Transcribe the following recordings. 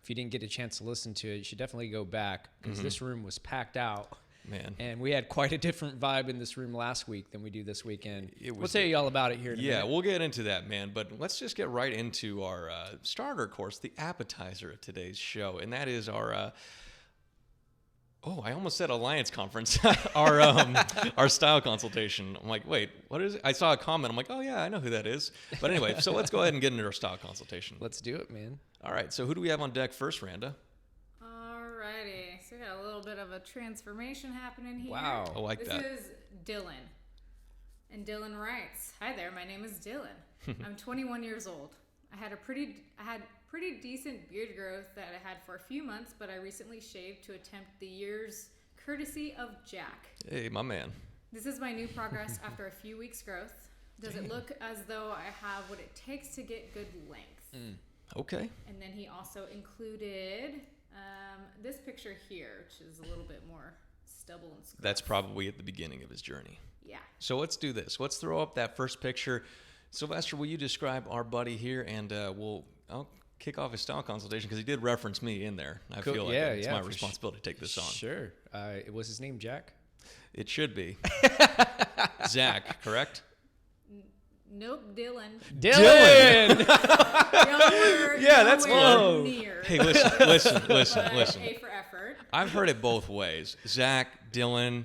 if you didn't get a chance to listen to it, you should definitely go back because this room was packed out. Man. And we had quite a different vibe in this room last week than we do this weekend. We'll tell you all about it here in a minute. We'll get into that, man. But let's just get right into our starter course, the appetizer of today's show. And that is our, I almost said Alliance Conference, our style consultation. I'm like, wait, what is it? I saw a comment. I'm like, oh, yeah, I know who that is. But anyway, so let's go ahead and get into our style consultation. Let's do it, man. All right. So who do we have on deck first, Randa? Alrighty, so we got a little bit of a transformation happening here. Wow. I like that. This is Dylan. And Dylan writes, "Hi there, my name is Dylan. I'm 21 years old. I had pretty decent beard growth that I had for a few months, but I recently shaved to attempt the year's courtesy of Jack. Hey, my man. This is my new progress after a few weeks growth. Does it look as though I have what it takes to get good length?" Okay. And then he also included this picture here, which is a little bit more stubble and scruff. That's probably at the beginning of his journey. Yeah. So let's do this. Let's throw up that first picture. Sylvester, will you describe our buddy here? And I'll kick off his style consultation because he did reference me in there. I feel like it's my responsibility to take this on. Sure. Was his name Jack? It should be. Zach, correct? Nope, Dylan. Dylan! That's close. Near. Hey, listen. A for effort. I've heard it both ways. Zach, Dylan,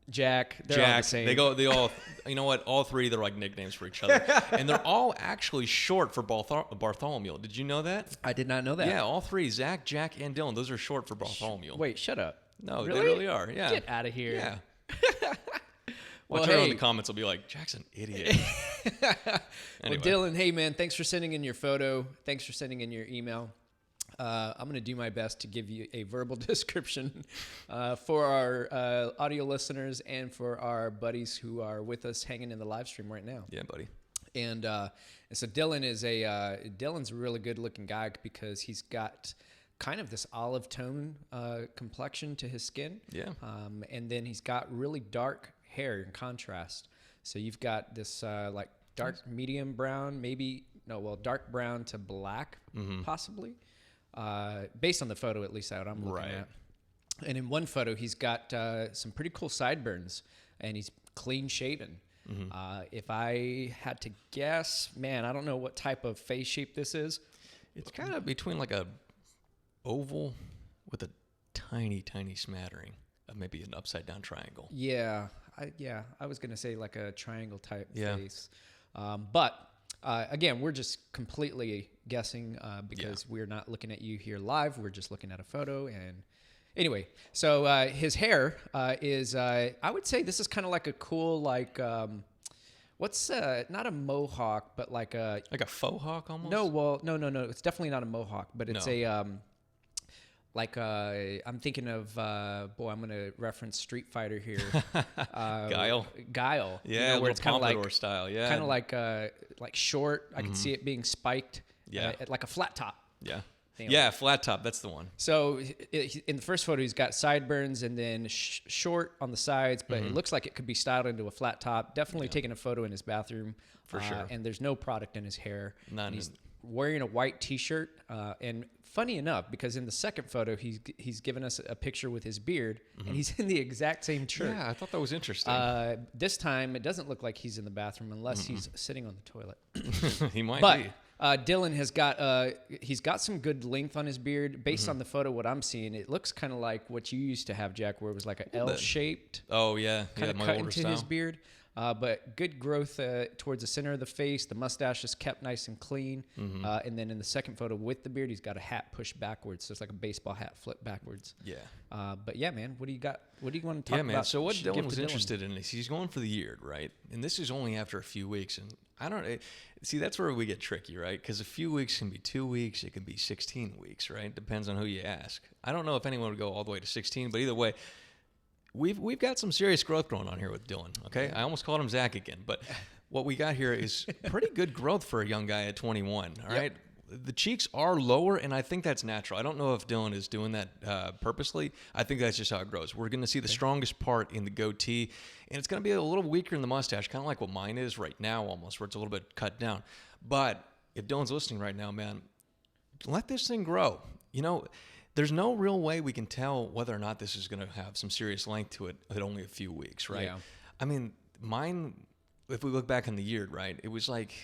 Jack. They're all the same. They all, you know what? All three, they're like nicknames for each other. And they're all actually short for Bartholomew. Did you know that? I did not know that. Yeah, all three, Zach, Jack, and Dylan, those are short for Bartholomew. Wait, shut up. No, really? they really are. Yeah. Get out of here. Yeah. Well, Watch out in the comments will be like, Jack's an idiot. Well, Dylan, hey, man, thanks for sending in your photo. Thanks for sending in your email. I'm going to do my best to give you a verbal description for our audio listeners and for our buddies who are with us hanging in the live stream right now. Yeah, buddy. And so Dylan's a really good looking guy because he's got kind of this olive tone complexion to his skin. Yeah. And then he's got really dark hair in contrast. So you've got this like dark medium brown, dark brown to black, possibly. Based on the photo, at least that I'm looking at. And in one photo, he's got some pretty cool sideburns, and he's clean shaven. If I had to guess, man, I don't know what type of face shape this is. It's kind of between like a oval with a tiny, tiny smattering of maybe an upside down triangle. Yeah, I was gonna say like a triangle type face, but again, we're just completely guessing because we're not looking at you here live. We're just looking at a photo. And anyway, so his hair is I would say this is kind of like a cool what's not a mohawk, but like a faux hawk almost. No. It's definitely not a mohawk, but it's I'm thinking of I'm gonna reference Street Fighter here. Guile. Yeah, where it's kind of like style. Yeah, kind of like short. I can see it being spiked. Yeah, like a flat top. Yeah. Yeah, flat top. That's the one. So in the first photo, he's got sideburns and then short on the sides, but it looks like it could be styled into a flat top. Definitely taking a photo in his bathroom. For sure. And there's no product in his hair. None. He's wearing a white T-shirt. And funny enough, because in the second photo, he's given us a picture with his beard, and he's in the exact same shirt. Yeah, I thought that was interesting. This time, it doesn't look like he's in the bathroom unless he's sitting on the toilet. He might but, be. Dylan has got some good length on his beard. Based on the photo, what I'm seeing, it looks kind of like what you used to have, Jack, where it was like an L-shaped. Oh yeah, kind of my cut older into style. his beard. But good growth towards the center of the face. The mustache is kept nice and clean. And then in the second photo with the beard, he's got a hat pushed backwards. So it's like a baseball hat flipped backwards. Yeah. But yeah, man, what do you got? What do you want to talk about? Yeah, man. So what Dylan was interested in is he's going for the year, right? And this is only after a few weeks. And I don't see, that's where we get tricky, right? Because a few weeks can be 2 weeks. It can be 16 weeks, right? Depends on who you ask. I don't know if anyone would go all the way to 16, but either way, We've got some serious growth going on here with Dylan, okay? I almost called him Zach again, but what we got here is pretty good growth for a young guy at 21, all right? The cheeks are lower, and I think that's natural. I don't know if Dylan is doing that purposely. I think that's just how it grows. We're going to see the strongest part in the goatee, and it's going to be a little weaker in the mustache, kind of like what mine is right now almost, where it's a little bit cut down. But if Dylan's listening right now, man, let this thing grow. You know, there's no real way we can tell whether or not this is going to have some serious length to it at only a few weeks, right? Yeah. I mean, mine, if we look back on the year, right, it was like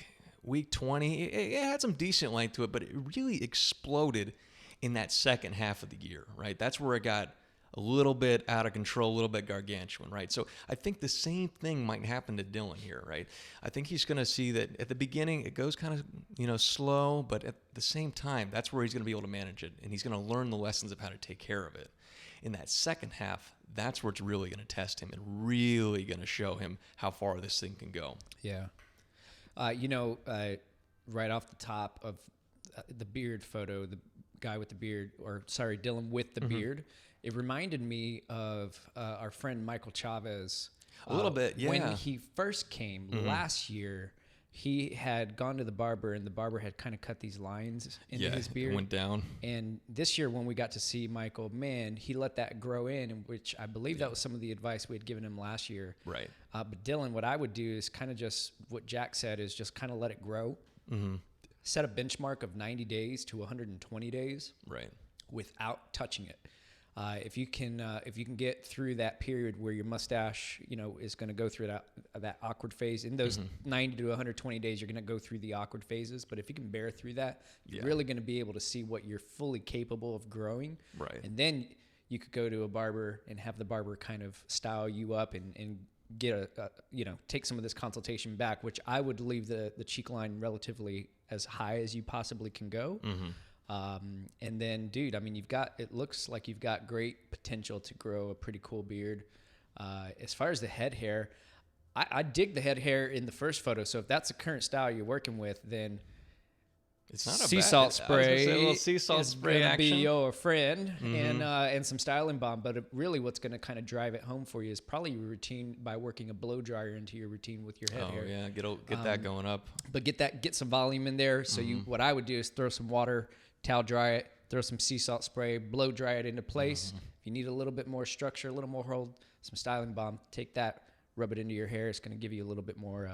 week 20. It had some decent length to it, but it really exploded in that second half of the year, right? That's where it got a little bit out of control, a little bit gargantuan, right? So I think the same thing might happen to Dylan here, right? I think he's going to see that at the beginning it goes kind of, slow, but at the same time, that's where he's going to be able to manage it, and he's going to learn the lessons of how to take care of it. In that second half, that's where it's really going to test him and really going to show him how far this thing can go. Yeah. Right off the top of the beard photo, the guy with the beard, Dylan with the beard, it reminded me of our friend Michael Chavez. A little bit, yeah. When he first came last year, he had gone to the barber, and the barber had kind of cut these lines into his beard. It went down. And this year, when we got to see Michael, man, he let that grow in, which I believe that was some of the advice we had given him last year. Right. But Dylan, what I would do is kind of just what Jack said is just kind of let it grow. Mm-hmm. Set a benchmark of 90 days to 120 days. Right. Without touching it. If you can get through that period where your mustache, is going to go through that awkward phase, in those 90 to 120 days, you're going to go through the awkward phases. But if you can bear through that, you're really going to be able to see what you're fully capable of growing. Right. And then you could go to a barber and have the barber kind of style you up and get take some of this consultation back, which I would leave the cheek line relatively as high as you possibly can go. Mm-hmm. And then, dude, I mean, it looks like you've got great potential to grow a pretty cool beard. As far as the head hair, I dig the head hair in the first photo. So if that's the current style you're working with, then it's not sea salt spray. A little sea salt spray gonna action. be your friend, and some styling balm. But really, what's going to kind of drive it home for you is probably your routine by working a blow dryer into your routine with your head hair. Oh yeah, get that going up. But get some volume in there. So what I would do is throw some water, towel dry it, throw some sea salt spray, blow dry it into place. If you need a little bit more structure, a little more hold, some styling balm, take that, rub it into your hair. It's going to give you a little bit more.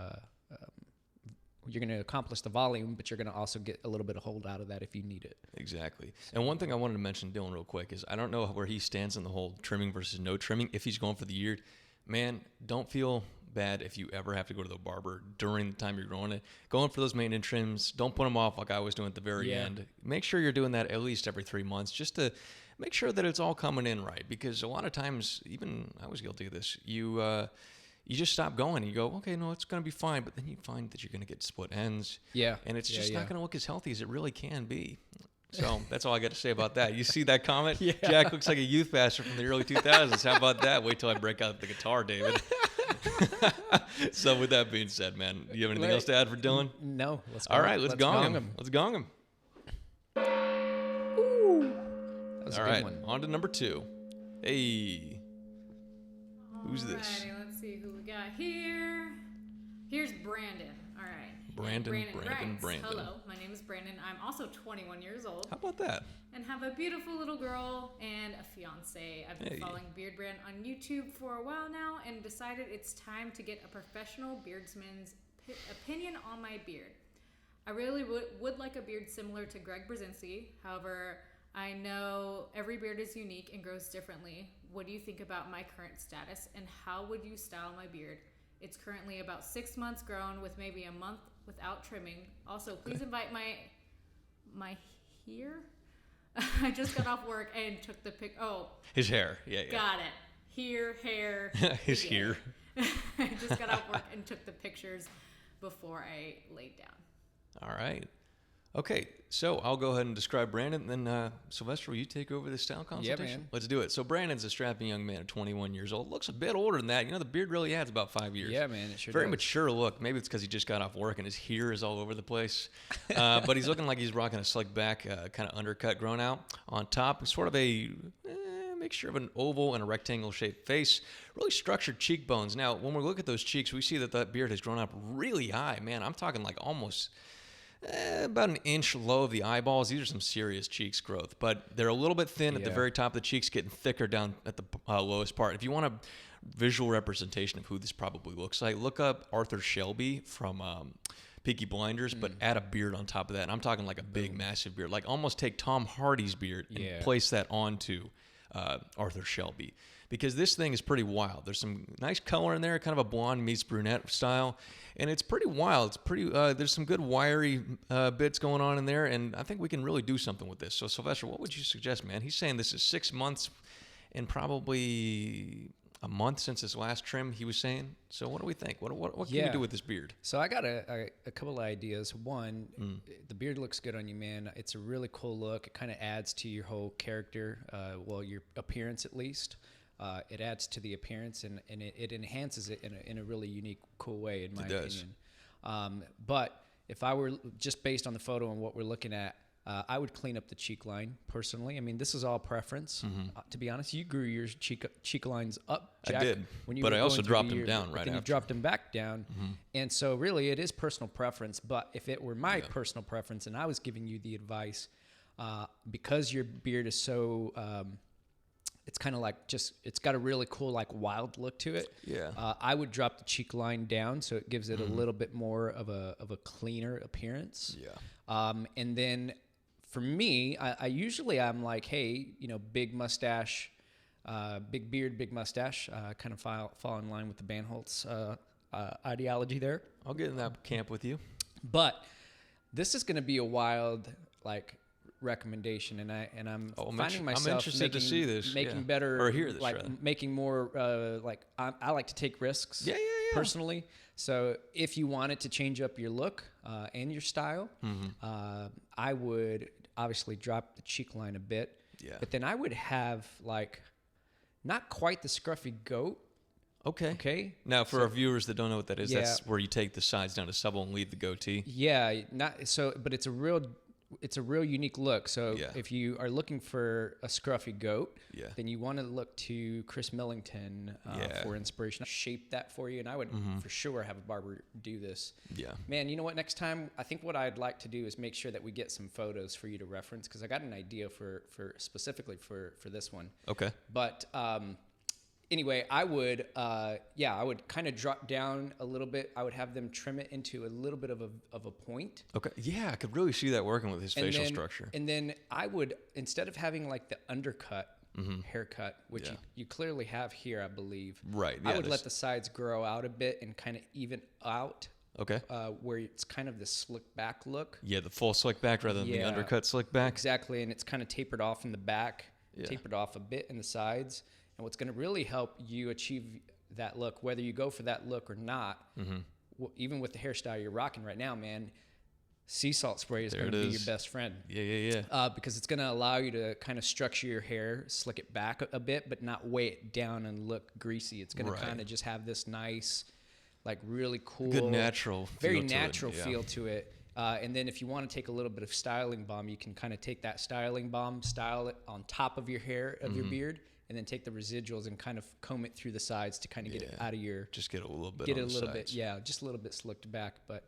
You're going to accomplish the volume, but you're going to also get a little bit of hold out of that if you need it. Exactly. And one thing I wanted to mention, Dylan, real quick, is I don't know where he stands in the whole trimming versus no trimming. If he's going for the year, man, don't feel bad if you ever have to go to the barber during the time you're growing it. Going for those maintenance trims, don't put them off like I was doing at the very end. Make sure you're doing that at least every 3 months just to make sure that it's all coming in right. Because a lot of times, even I was guilty of this, you just stop going. You go, okay, no, it's going to be fine. But then you find that you're going to get split ends. Yeah. And it's just not going to look as healthy as it really can be. So that's all I got to say about that. You see that comment? Yeah. Jack looks like a youth pastor from the early 2000s. How about that? Wait till I break out the guitar, David. So with that being said, man, do you have anything else to add for Dylan? No. All right, let's gong him. Let's gong him. Ooh. That was all a good right, one. on to number 2. Hey. Who's this? Alrighty, let's see who we got here. Here's Brandon. All right. Brandon writes, hello, my name is Brandon. I'm also 21 years old. How about that? And have a beautiful little girl and a fiance. I've been following Beardbrand on YouTube for a while now and decided it's time to get a professional beardsman's opinion on my beard. I really would like a beard similar to Greg Brzezinski. However, I know every beard is unique and grows differently. What do you think about my current status, and how would you style my beard? It's currently about 6 months grown with maybe a month without trimming. Also, please invite my hair. I just got off work and took the pic. Oh, his hair. Yeah. Got it. Hair. His hair. I just got off work and took the pictures before I laid down. All right. Okay, so I'll go ahead and describe Brandon, and then Sylvester, will you take over the style consultation? Yeah, man. Let's do it. So Brandon's a strapping young man of 21 years old. Looks a bit older than that. The beard really adds about 5 years. Yeah, man, it sure Very does. mature look. Maybe it's because he just got off work and his hair is all over the place. But he's looking like he's rocking a slick back, kind of undercut grown out. On top, sort of a mixture of an oval and a rectangle shaped face. Really structured cheekbones. Now, when we look at those cheeks, we see that beard has grown up really high. Man, I'm talking like almost about an inch low of the eyeballs. These are some serious cheeks growth, but they're a little bit thin at the very top of the cheeks, getting thicker down at the lowest part. If you want a visual representation of who this probably looks like, look up Arthur Shelby from Peaky Blinders, but add a beard on top of that. And I'm talking like a big, massive beard. Like almost take Tom Hardy's beard and place that onto Arthur Shelby. Because this thing is pretty wild. There's some nice color in there, kind of a blonde meets brunette style. And it's pretty wild. It's pretty. There's some good wiry bits going on in there. And I think we can really do something with this. So, Sylvester, what would you suggest, man? He's saying this is 6 months and probably a month since his last trim, he was saying. So what do we think? What can we do with this beard? So I got a couple of ideas. One, the beard looks good on you, man. It's a really cool look. It kind of adds to your whole character, your appearance at least. It adds to the appearance, and it enhances it in a really unique, cool way, in my opinion. But if I were just based on the photo and what we're looking at, I would clean up the cheek line personally. I mean, this is all preference. To be honest, you grew your cheek lines up, Jack. I did, when you but were I also going through dropped the them year, down but right then after. you dropped them back down. And so really it is personal preference. But if it were my personal preference and I was giving you the advice, because your beard is so... it's kind of like it's got a really cool, like, wild look to it. Yeah. I would drop the cheek line down so it gives it a little bit more of a cleaner appearance. Yeah. And then for me, I usually I'm like, hey, big mustache, big beard, big mustache, kind of fall in line with the Banholtz ideology there. I'll get in that camp with you. But this is going to be a wild, like, recommendation, and I'm finding myself I'm interested to see this, making better, or hear this, like rather. making more, like I like to take risks, personally. So if you wanted to change up your look and your style, I would obviously drop the cheek line a bit, but then I would have, like, not quite the scruffy goat. Okay. Now, for our viewers that don't know what that is, that's where you take the sides down to stubble and leave the goatee. Yeah, not so, but it's a real unique look. So if you are looking for a scruffy goat, then you want to look to Chris Millington for inspiration. Shape that for you, and I would for sure have a barber do this. Yeah, man. You know what? Next time, I think what I'd like to do is make sure that we get some photos for you to reference, because I got an idea for specifically for this one. Okay. But anyway, I would kind of drop down a little bit. I would have them trim it into a little bit of a point. Okay. Yeah, I could really see that working with his facial structure. And then I would, instead of having like the undercut haircut, which you clearly have here, I believe. Right. Yeah, I would let the sides grow out a bit and kind of even out. Okay. Where it's kind of the slick back look. Yeah, the full slick back rather than the undercut slick back. Exactly, and it's kind of tapered off in the back, tapered off a bit in the sides. And what's going to really help you achieve that look, whether you go for that look or not, even with the hairstyle you're rocking right now, man, sea salt spray is going to be your best friend. Yeah. Because it's going to allow you to kind of structure your hair, slick it back a bit, but not weigh it down and look greasy. It's going to kind of just have this nice, like, really cool, good natural, very natural feel to it. And then if you want to take a little bit of styling balm, you can kind of take that styling balm, style it on top of your hair, of your beard, and then take the residuals and kind of comb it through the sides to kind of get it out of your... Just get a little bit Get on it a the little sides. bit, just a little bit slicked back. But,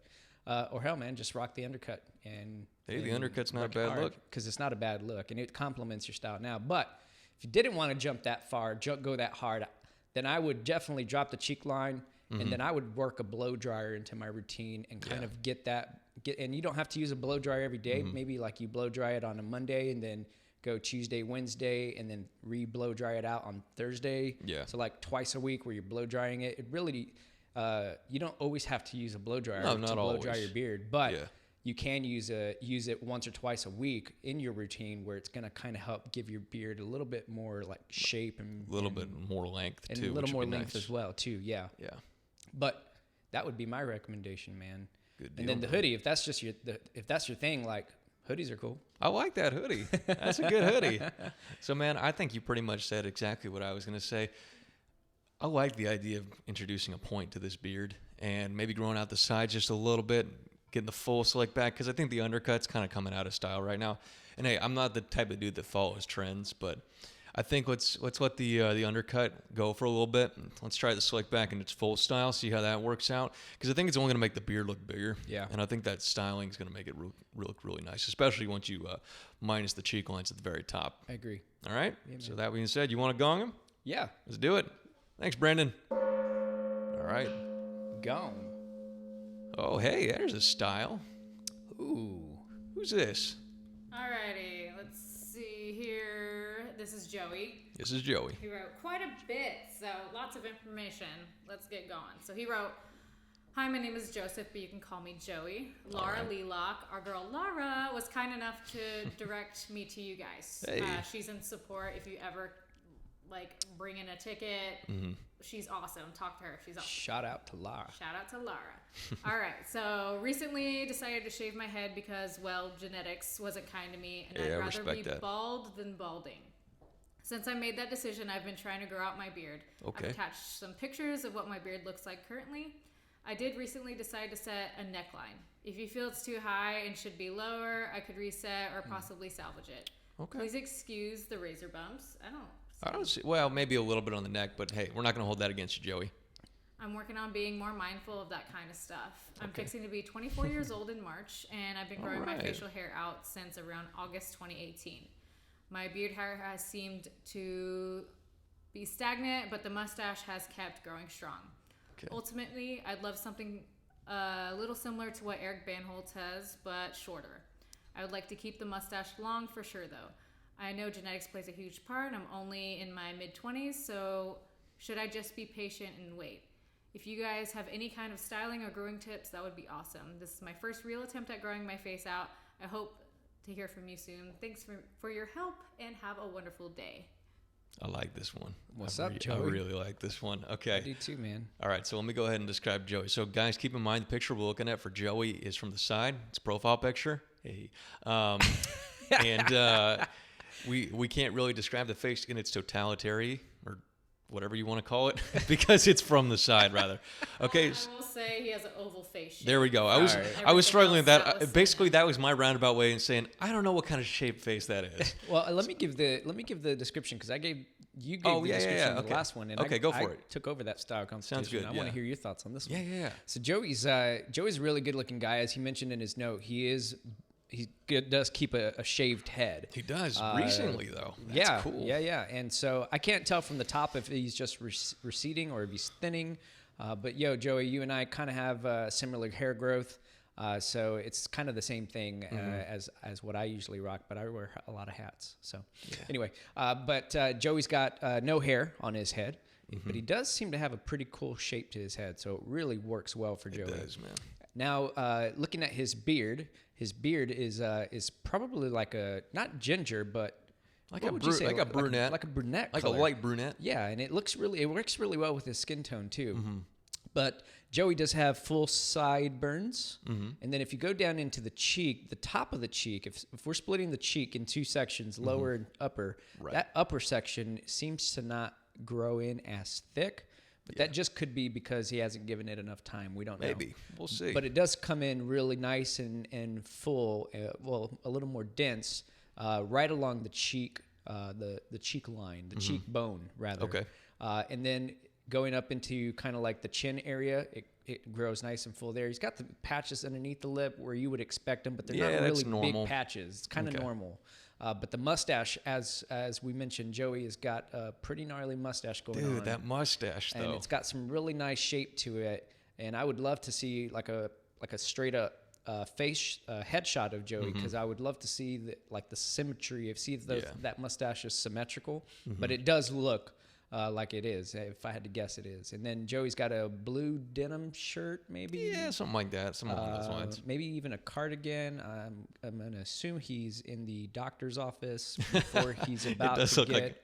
or hell, man, just rock the undercut. And the undercut's not a bad look. Because it's not a bad look, and it complements your style now. But if you didn't want to jump that far, go that hard, then I would definitely drop the cheek line, and then I would work a blow dryer into my routine and kind of get that... And you don't have to use a blow dryer every day. Maybe like you blow dry it on a Monday and then go Tuesday, Wednesday, and then blow dry it out on Thursday. Yeah. So like twice a week where you're blow drying it. It really, you don't always have to use a blow dryer to blow dry your beard, but you can use it once or twice a week in your routine, where it's going to kind of help give your beard a little bit more like shape and a little bit more length and too, a little more length nice as well too. Yeah. But that would be my recommendation, man. Good deal. And then the hoodie, if that's just your thing, like, hoodies are cool. I like that hoodie. That's a good hoodie. So, man, I think you pretty much said exactly what I was going to say. I like the idea of introducing a point to this beard and maybe growing out the sides just a little bit, getting the full slick back, because I think the undercut's kind of coming out of style right now. And, hey, I'm not the type of dude that follows trends, but I think let's let the undercut go for a little bit. Let's try the slick back in its full style, see how that works out. Because I think it's only going to make the beard look bigger. Yeah. And I think that styling is going to make it look really nice, especially once you minus the cheek lines at the very top. I agree. All right? Yeah, so that being said, you want to gong him? Yeah. Let's do it. Thanks, Brandon. All right. Gong. Oh, hey, there's a style. Ooh. Who's this? Alrighty, let's see here. This is Joey. This is Joey. He wrote quite a bit, so lots of information. Let's get going. So he wrote, "Hi, my name is Joseph, but you can call me Joey. Laura Lelock, our girl Laura, was kind enough to direct me to you guys. Hey. She's in support if you ever bring in a ticket. She's awesome. Talk to her. She's awesome. Shout out to Lara. Shout out to Lara. All right. So recently decided to shave my head because, well, genetics wasn't kind to me, and Yeah, I I'd rather respect be that. bald than balding. Since I made that decision, I've been trying to grow out my beard. Okay. I've attached some pictures of what my beard looks like currently. I did recently decide to set a neckline. If you feel it's too high and should be lower, I could reset or possibly salvage it. Okay. Please excuse the razor bumps. I don't see. Well, maybe a little bit on the neck, but hey, we're not going to hold that against you, Joey. I'm working on being more mindful of that kind of stuff. I'm Okay. fixing to be 24 years old in March, and I've been growing my Alright. facial hair out since around August 2018. My beard hair has seemed to be stagnant, but the mustache has kept growing strong. Okay. Ultimately, I'd love something a little similar to what Eric Banholtz has, but shorter. I would like to keep the mustache long for sure, though. I know genetics plays a huge part. I'm only in my mid-20s, so should I just be patient and wait? If you guys have any kind of styling or growing tips, that would be awesome. This is my first real attempt at growing my face out. I hope to hear from you soon. Thanks for your help, and have a wonderful day." I like this one. What's I up, Joey? I really like this one. Okay. I do too, man. All right, so let me go ahead and describe Joey. So, guys, keep in mind the picture we're looking at for Joey is from the side. It's a profile picture. Hey. And we can't really describe the face in its totality or whatever you want to call it because it's from the side, rather. Okay. I will say he has an oval face shape. There we go. I was struggling with that. Basically, that was my roundabout way in saying I don't know what kind of shaped face that is. Well, let me give the description because you gave the description of the okay. last one, and Okay, go for I it. took over that style consultation. good, I want yeah. to hear your thoughts on this one. Yeah. So Joey's a really good looking guy, as he mentioned in his note. He does keep a shaved head. He does recently though. That's yeah, cool. Yeah. And so I can't tell from the top if he's just receding or if he's thinning. But Joey, you and I kind of have similar hair growth. So it's kind of the same thing as what I usually rock, but I wear a lot of hats. So anyway, but Joey's got no hair on his head, but he does seem to have a pretty cool shape to his head. So it really works well for Joey. It does, man. Now, looking at his beard is probably like a, not ginger, but Like what a would you say? like a brunette. Like a brunette Like color. a light brunette. Yeah, and it works really well with his skin tone too. But Joey does have full sideburns, and then if you go down into the cheek, the top of the cheek, if we're splitting the cheek in two sections, lower and upper, that upper section seems to not grow in as thick. But that just could be because he hasn't given it enough time. We don't know. Maybe. We'll see. But it does come in really nice and full, a little more dense, right along the cheek, the cheek line, the cheekbone, rather. Okay. And then going up into kind of like the chin area, it grows nice and full there. He's got the patches underneath the lip where you would expect them, but they're not that's really normal. big patches. It's kind of normal. But the mustache, as we mentioned, Joey has got a pretty gnarly mustache going on. Dude, that mustache though. And it's got some really nice shape to it. And I would love to see like a straight up face headshot of Joey, because I would love to see the symmetry of that mustache is symmetrical, but it does look like it is. If I had to guess, it is. And then Joey's got a blue denim shirt, maybe. Yeah, something like that. Something along those lines. Maybe even a cardigan. I'm going to assume he's in the doctor's office before he's about does to look get like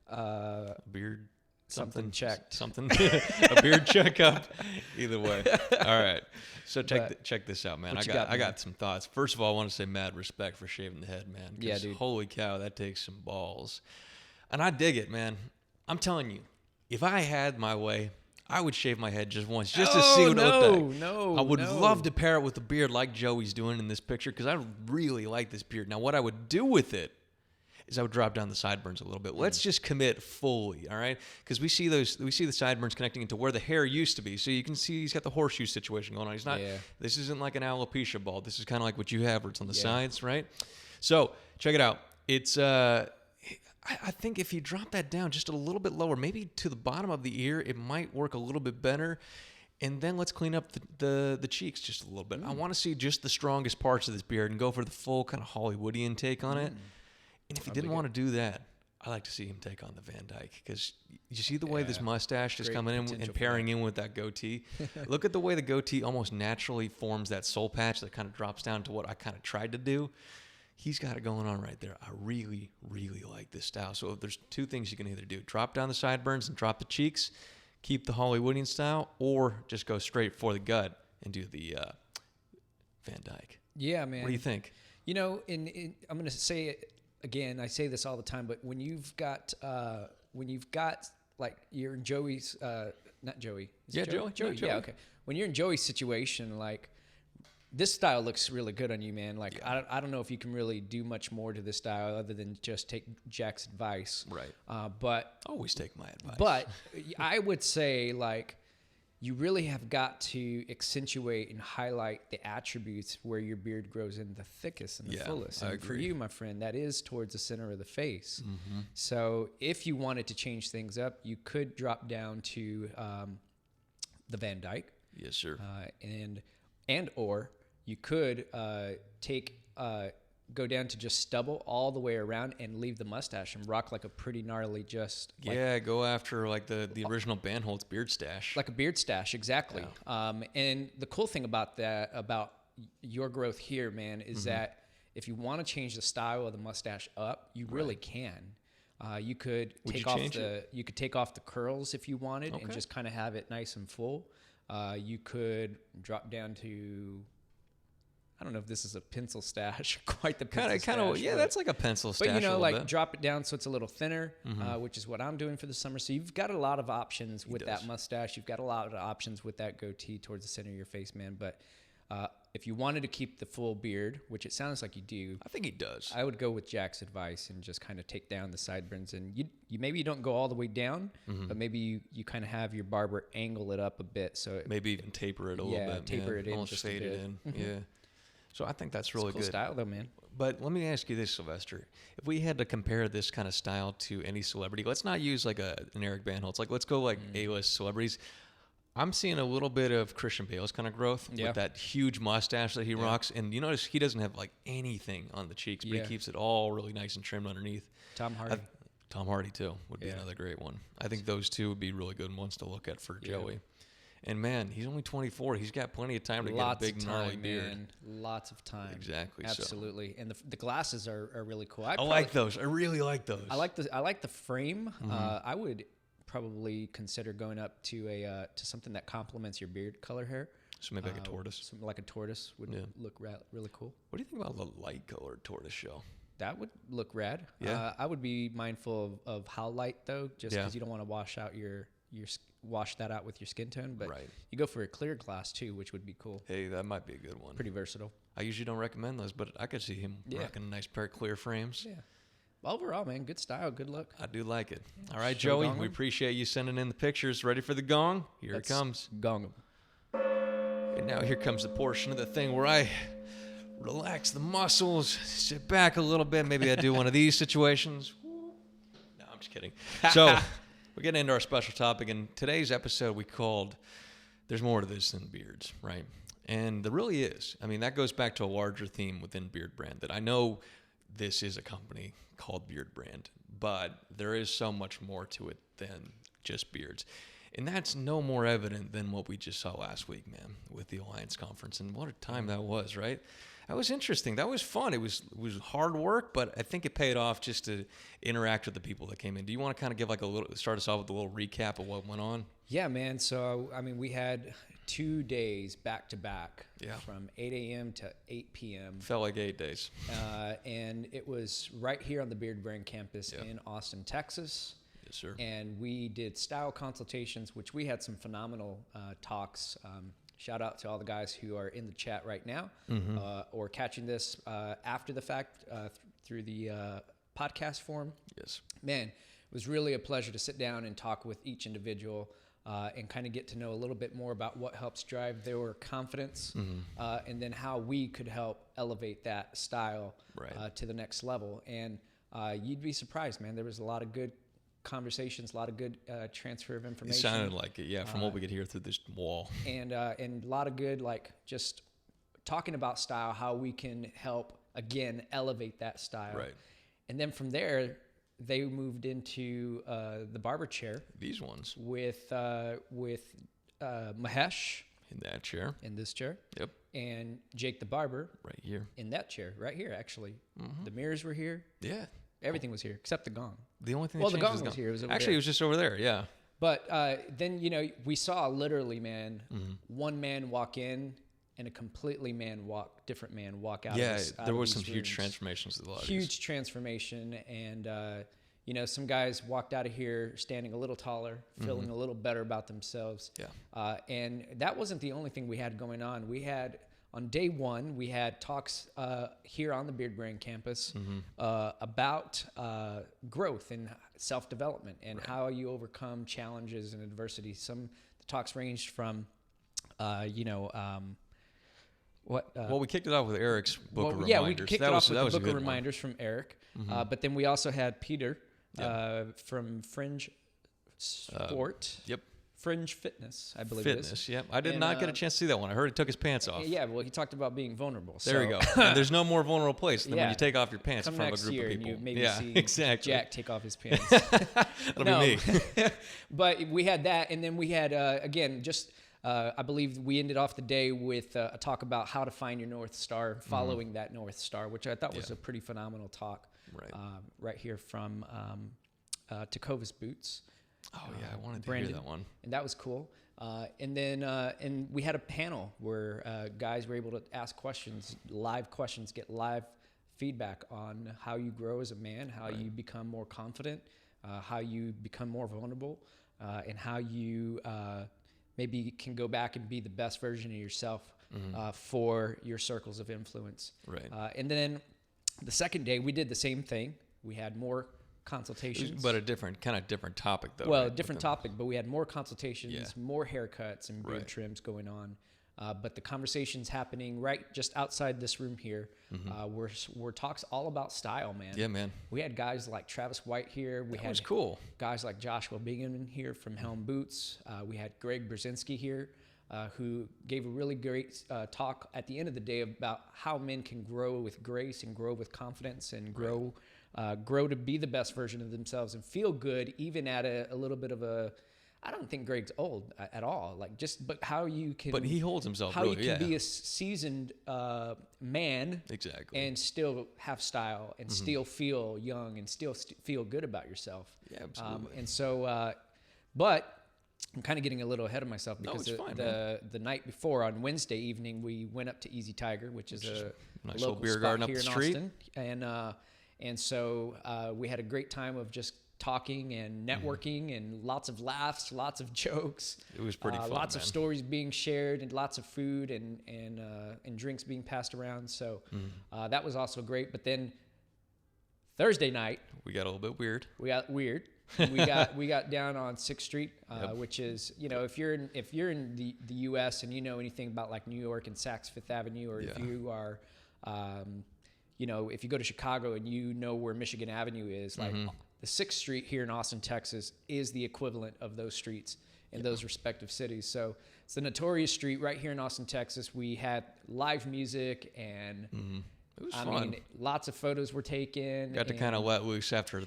a beard. something checked. Something. A beard checkup. Either way. All right. So check this out, man. I got some thoughts. First of all, I want to say mad respect for shaving the head, man. Yeah, dude. Holy cow, that takes some balls. And I dig it, man. I'm telling you, if I had my way, I would shave my head just once, just to see what it looked like. No, I would love to pair it with a beard like Joey's doing in this picture, because I really like this beard. Now, what I would do with it is I would drop down the sideburns a little bit. Let's just commit fully, all right? Because we see the sideburns connecting into where the hair used to be. So you can see he's got the horseshoe situation going on. He's not. Yeah. This isn't like an alopecia bald. This is kind of like what you have, where it's on the sides, right? So check it out. It's I think if you drop that down just a little bit lower, maybe to the bottom of the ear, it might work a little bit better. And then let's clean up the cheeks just a little bit. I want to see just the strongest parts of this beard and go for the full kind of Hollywoodian take on it. And if he didn't want to do that, I like to see him take on the Van Dyke, because you see the way this mustache is coming in and pairing in with that goatee. Look at the way the goatee almost naturally forms that soul patch that kind of drops down to what I kind of tried to do. He's got it going on right there. I really, really like this style. So if there's two things you can either do: drop down the sideburns and drop the cheeks, keep the Hollywoodian style, or just go straight for the gut and do the Van Dyke. Yeah, man. What do you think? You know, I'm going to say it again. I say this all the time, but when you've got like you're in Joey's, not Joey. Yeah, Joey. Joey. Yeah, okay. When you're in Joey's situation, like, this style looks really good on you, man. Like, I don't know if you can really do much more to this style other than just take Jack's advice. Right. But always take my advice. But I would say, like, you really have got to accentuate and highlight the attributes where your beard grows in the thickest and the fullest. And for you, my friend, that is towards the center of the face. Mm-hmm. So if you wanted to change things up, you could drop down to the Van Dyke. Yes, sir. And or you could go down to just stubble all the way around and leave the mustache and rock like a pretty gnarly go after like the original Bandholz beard stash. Like a beard stash, exactly. Yeah. And the cool thing about your growth here, man, is that if you want to change the style of the mustache up, you really can. You could take off the curls if you wanted and just kind of have it nice and full. You could drop down to, I don't know if this is a pencil stash, quite the pencil stash. Yeah, that's like a pencil stash. But, you know, like drop it down so it's a little thinner, which is what I'm doing for the summer. So you've got a lot of options with that mustache. You've got a lot of options with that goatee towards the center of your face, man. But if you wanted to keep the full beard, which it sounds like you do. I think he does. I would go with Jack's advice and just kind of take down the sideburns. And you maybe you don't go all the way down, but maybe you kind of have your barber angle it up a bit. So maybe even taper it a little bit. Taper it in almost just fade a bit. it in. Yeah. So I think that's really cool good style, though, man. But let me ask you this, Sylvester. If we had to compare this kind of style to any celebrity, let's not use like an Eric Bandholz. Like, let's go like A-list celebrities. I'm seeing a little bit of Christian Bale's kind of growth with that huge mustache that he rocks. And you notice he doesn't have like anything on the cheeks, but he keeps it all really nice and trimmed underneath. Tom Hardy. Tom Hardy, too, would be another great one. I think those two would be really good ones to look at for Joey. And, man, he's only 24. He's got plenty of time to get a big, gnarly beard. Man. Lots of time. Exactly. Absolutely. So. And the glasses are really cool. I like those. I really like those. I like the frame. I would probably consider going up to something that complements your beard color hair. So maybe like a tortoise. Something like a tortoise would look really cool. What do you think about the light colored tortoise shell? That would look rad. Yeah. I would be mindful of how light, though, just because you don't want to wash that out with your skin tone. But you go for a clear glass, too, which would be cool. Hey, that might be a good one. Pretty versatile. I usually don't recommend those, but I could see him rocking a nice pair of clear frames. Yeah. Overall, man, good style, good look. I do like it. All right, Joey, we appreciate you sending in the pictures. Ready for the gong? Here it comes. Gong 'em. And now here comes the portion of the thing where I relax the muscles, sit back a little bit. Maybe I do one of these situations. No, I'm just kidding. So we're getting into our special topic. And today's episode we called There's More to This Than Beards, right? And there really is. I mean, that goes back to a larger theme within Beardbrand that I know this is a company called Beardbrand, but there is so much more to it than just beards. And that's no more evident than what we just saw last week, man, with the Alliance Conference. And what a time that was, right? That was interesting. That was fun. It was hard work, but I think it paid off just to interact with the people that came in. Do you want to kind of give like start us off with a little recap of what went on? Yeah, man. So, I mean, we had 2 days back to back from 8 a.m. to 8 p.m. Felt like 8 days. And it was right here on the Beardbrand campus in Austin, Texas. Yes, sir. And we did style consultations, which we had some phenomenal talks. Shout out to all the guys who are in the chat right now or catching this after the fact through the podcast form. Yes. Man, it was really a pleasure to sit down and talk with each individual and kind of get to know a little bit more about what helps drive their confidence and then how we could help elevate that style to the next level. And you'd be surprised, man. There was a lot of good conversations, a lot of good transfer of It information. sounded like it, yeah, from what we could hear through this wall. And a lot of good, like, just talking about style, how we can help, again, elevate that style. Right. And then from there, they moved into the barber chair These ones with Mahesh in that chair. in this chair. Yep. And Jake the barber Right here. in that chair, right here, actually. The mirrors were here. Yeah. Everything was here except the gong. The only thing Well, that the changed gong was was here. It was over Actually, there. it was just over there. Yeah. But then, we saw literally, man, one man walk in and a completely different man walk out. Yeah. Of this, out There of was these some huge rooms. transformations to the lobbies. Huge transformation. And, some guys walked out of here standing a little taller, feeling a little better about themselves. Yeah. And that wasn't the only thing we had going on. On day one, we had talks here on the Beardbrand campus about growth and self-development and how you overcome challenges and adversity. The talks ranged from, Well, we kicked it off with Eric's book of reminders. Yeah, we kicked it off with the book of one. reminders from Eric. But then we also had Peter from Fringe Sport. Yep. Fringe Fitness, I believe it is. Fitness, yep. I did not get a chance to see that one. I heard he took his pants off. Yeah, well, he talked about being vulnerable. There we go. And there's no more vulnerable place than when Yeah. you take off your pants Come in front next of a group year of and people. you maybe yeah, see exactly. Jack take off his pants. That'll be me. But we had that, and then we had, again, I believe we ended off the day with a talk about how to find your North Star, following that North Star, which I thought was a pretty phenomenal talk. Right. Right here from Takova's Boots. Oh, yeah, I wanted to Brandon, hear that one. And that was cool. And then we had a panel where guys were able to ask questions, live questions, get live feedback on how you grow as a man, how you become more confident, how you become more vulnerable, and how you maybe can go back and be the best version of yourself for your circles of influence. Right. And then the second day, we did the same thing. We had more consultations. But a different topic, though. Well, right? a different topic, but we had more consultations, more haircuts and beard Right. trims going on. But the conversations happening right just outside this room here were talks all about style, man. Yeah, man. We had guys like Travis White here. We That had was cool. guys like Joshua Bingham here from Helm Boots. We had Greg Brzezinski here, who gave a really great talk at the end of the day about how men can grow with grace and grow with confidence and grow to be the best version of themselves and feel good, even at a little bit of a. I don't think Greg's old at all. But how you can. But he holds himself how really, you can be a seasoned man. Exactly. And still have style and still feel young and still feel good about yourself. Yeah, absolutely. And so, but I'm kind of getting a little ahead of myself because it's fine, the night before on Wednesday evening we went up to Easy Tiger, which is a nice local little beer spot garden up here the in street. Austin. And so we had a great time of just talking and networking and lots of laughs, lots of jokes. It was pretty fun, Lots of man. stories being shared and lots of food and drinks being passed around. So that was also great. But then Thursday night We got a little bit weird. we got weird. we got down on 6th Street, which is, if you're in the U.S. and you know anything about like New York and Saks Fifth Avenue, or if you are, if you go to Chicago and you know where Michigan Avenue is, like the 6th Street here in Austin, Texas, is the equivalent of those streets in those respective cities. So it's the notorious street right here in Austin, Texas. We had live music and. It was I fun. mean, lots of photos were taken. Got to kind of let loose after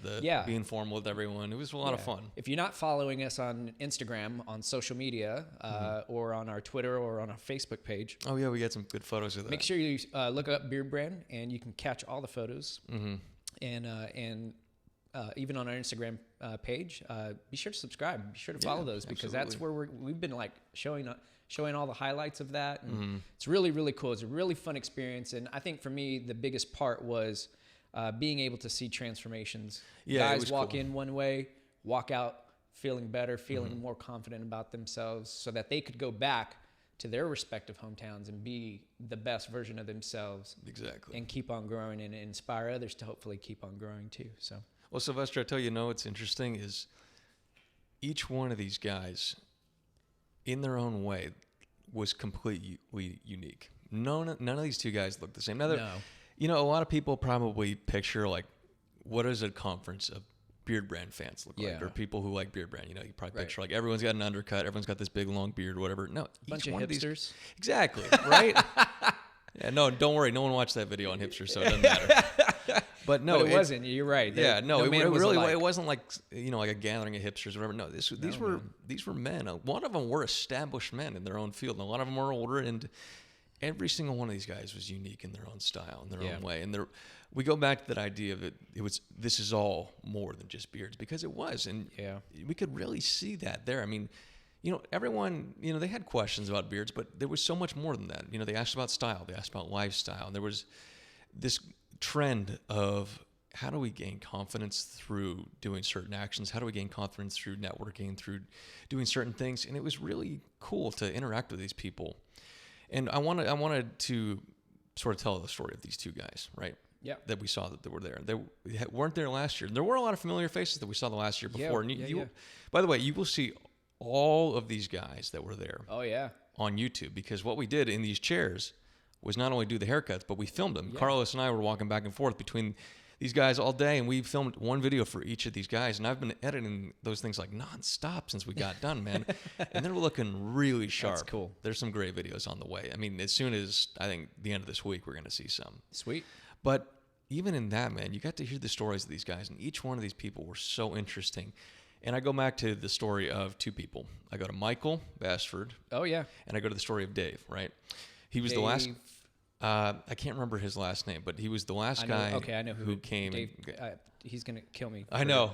being formal with everyone. It was a lot of fun. If you're not following us on Instagram, on social media, or on our Twitter or on our Facebook page, Oh, yeah, we got some good photos of that. make sure you look up Beardbrand and you can catch all the photos. And even on our Instagram page, be sure to subscribe. Be sure to follow those because that's where we've been like showing all the highlights of that. And it's really, really cool. It's a really fun experience. And I think for me, the biggest part was being able to see transformations. Yeah, it Guys was walk cool. in one way, walk out feeling better, feeling more confident about themselves so that they could go back to their respective hometowns and be the best version of themselves. Exactly. And keep on growing and inspire others to hopefully keep on growing too. So. Well, Sylvester, I tell you, what's interesting is each one of these guys, in their own way, was completely unique. None of these two guys look the same. Now, a lot of people probably picture like, what is a conference of Beardbrand fans look like, or people who like Beardbrand. You know, you probably picture like everyone's got an undercut, everyone's got this big long beard, whatever. No, bunch each of one hipsters. Of these, exactly, right? Yeah, no, don't worry, no one watched that video on hipsters, so it doesn't matter. But no, but it wasn't. You're right. Yeah, no, it man was really alike. it wasn't like, you know, like a gathering of hipsters or whatever. No, these were men. One of them were established men in their own field, and a lot of them were older. And every single one of these guys was unique in their own style, in their own way. And we go back to that idea of this is all more than just beards, because it was, and we could really see that there. I mean, you know, everyone, you know, they had questions about beards, but there was so much more than that. You know, they asked about style, they asked about lifestyle, and there was this trend of how do we gain confidence through doing certain actions? How do we gain confidence through networking, through doing certain things? And it was really cool to interact with these people. And I wanted to sort of tell the story of these two guys, right? Yeah. That we saw that they were there. They weren't there last year. There were a lot of familiar faces that we saw the last year before. And by the way, you will see all of these guys that were there. Oh, yeah. On YouTube, because what we did in these chairs was not only do the haircuts, but we filmed them. Yeah. Carlos and I were walking back and forth between these guys all day, and we filmed one video for each of these guys. And I've been editing those things like nonstop since we got done, man. And they're looking really sharp. That's cool. There's some great videos on the way. I mean, as soon as I think the end of this week, we're going to see some. Sweet. But even in that, man, you got to hear the stories of these guys, and each one of these people were so interesting. And I go back to the story of two people. I go to Michael Bassford. Oh, yeah. And I go to the story of Dave, right? He was the last... I can't remember his last name, but he was the last guy I know who came. Dave, he's going to kill me. I know.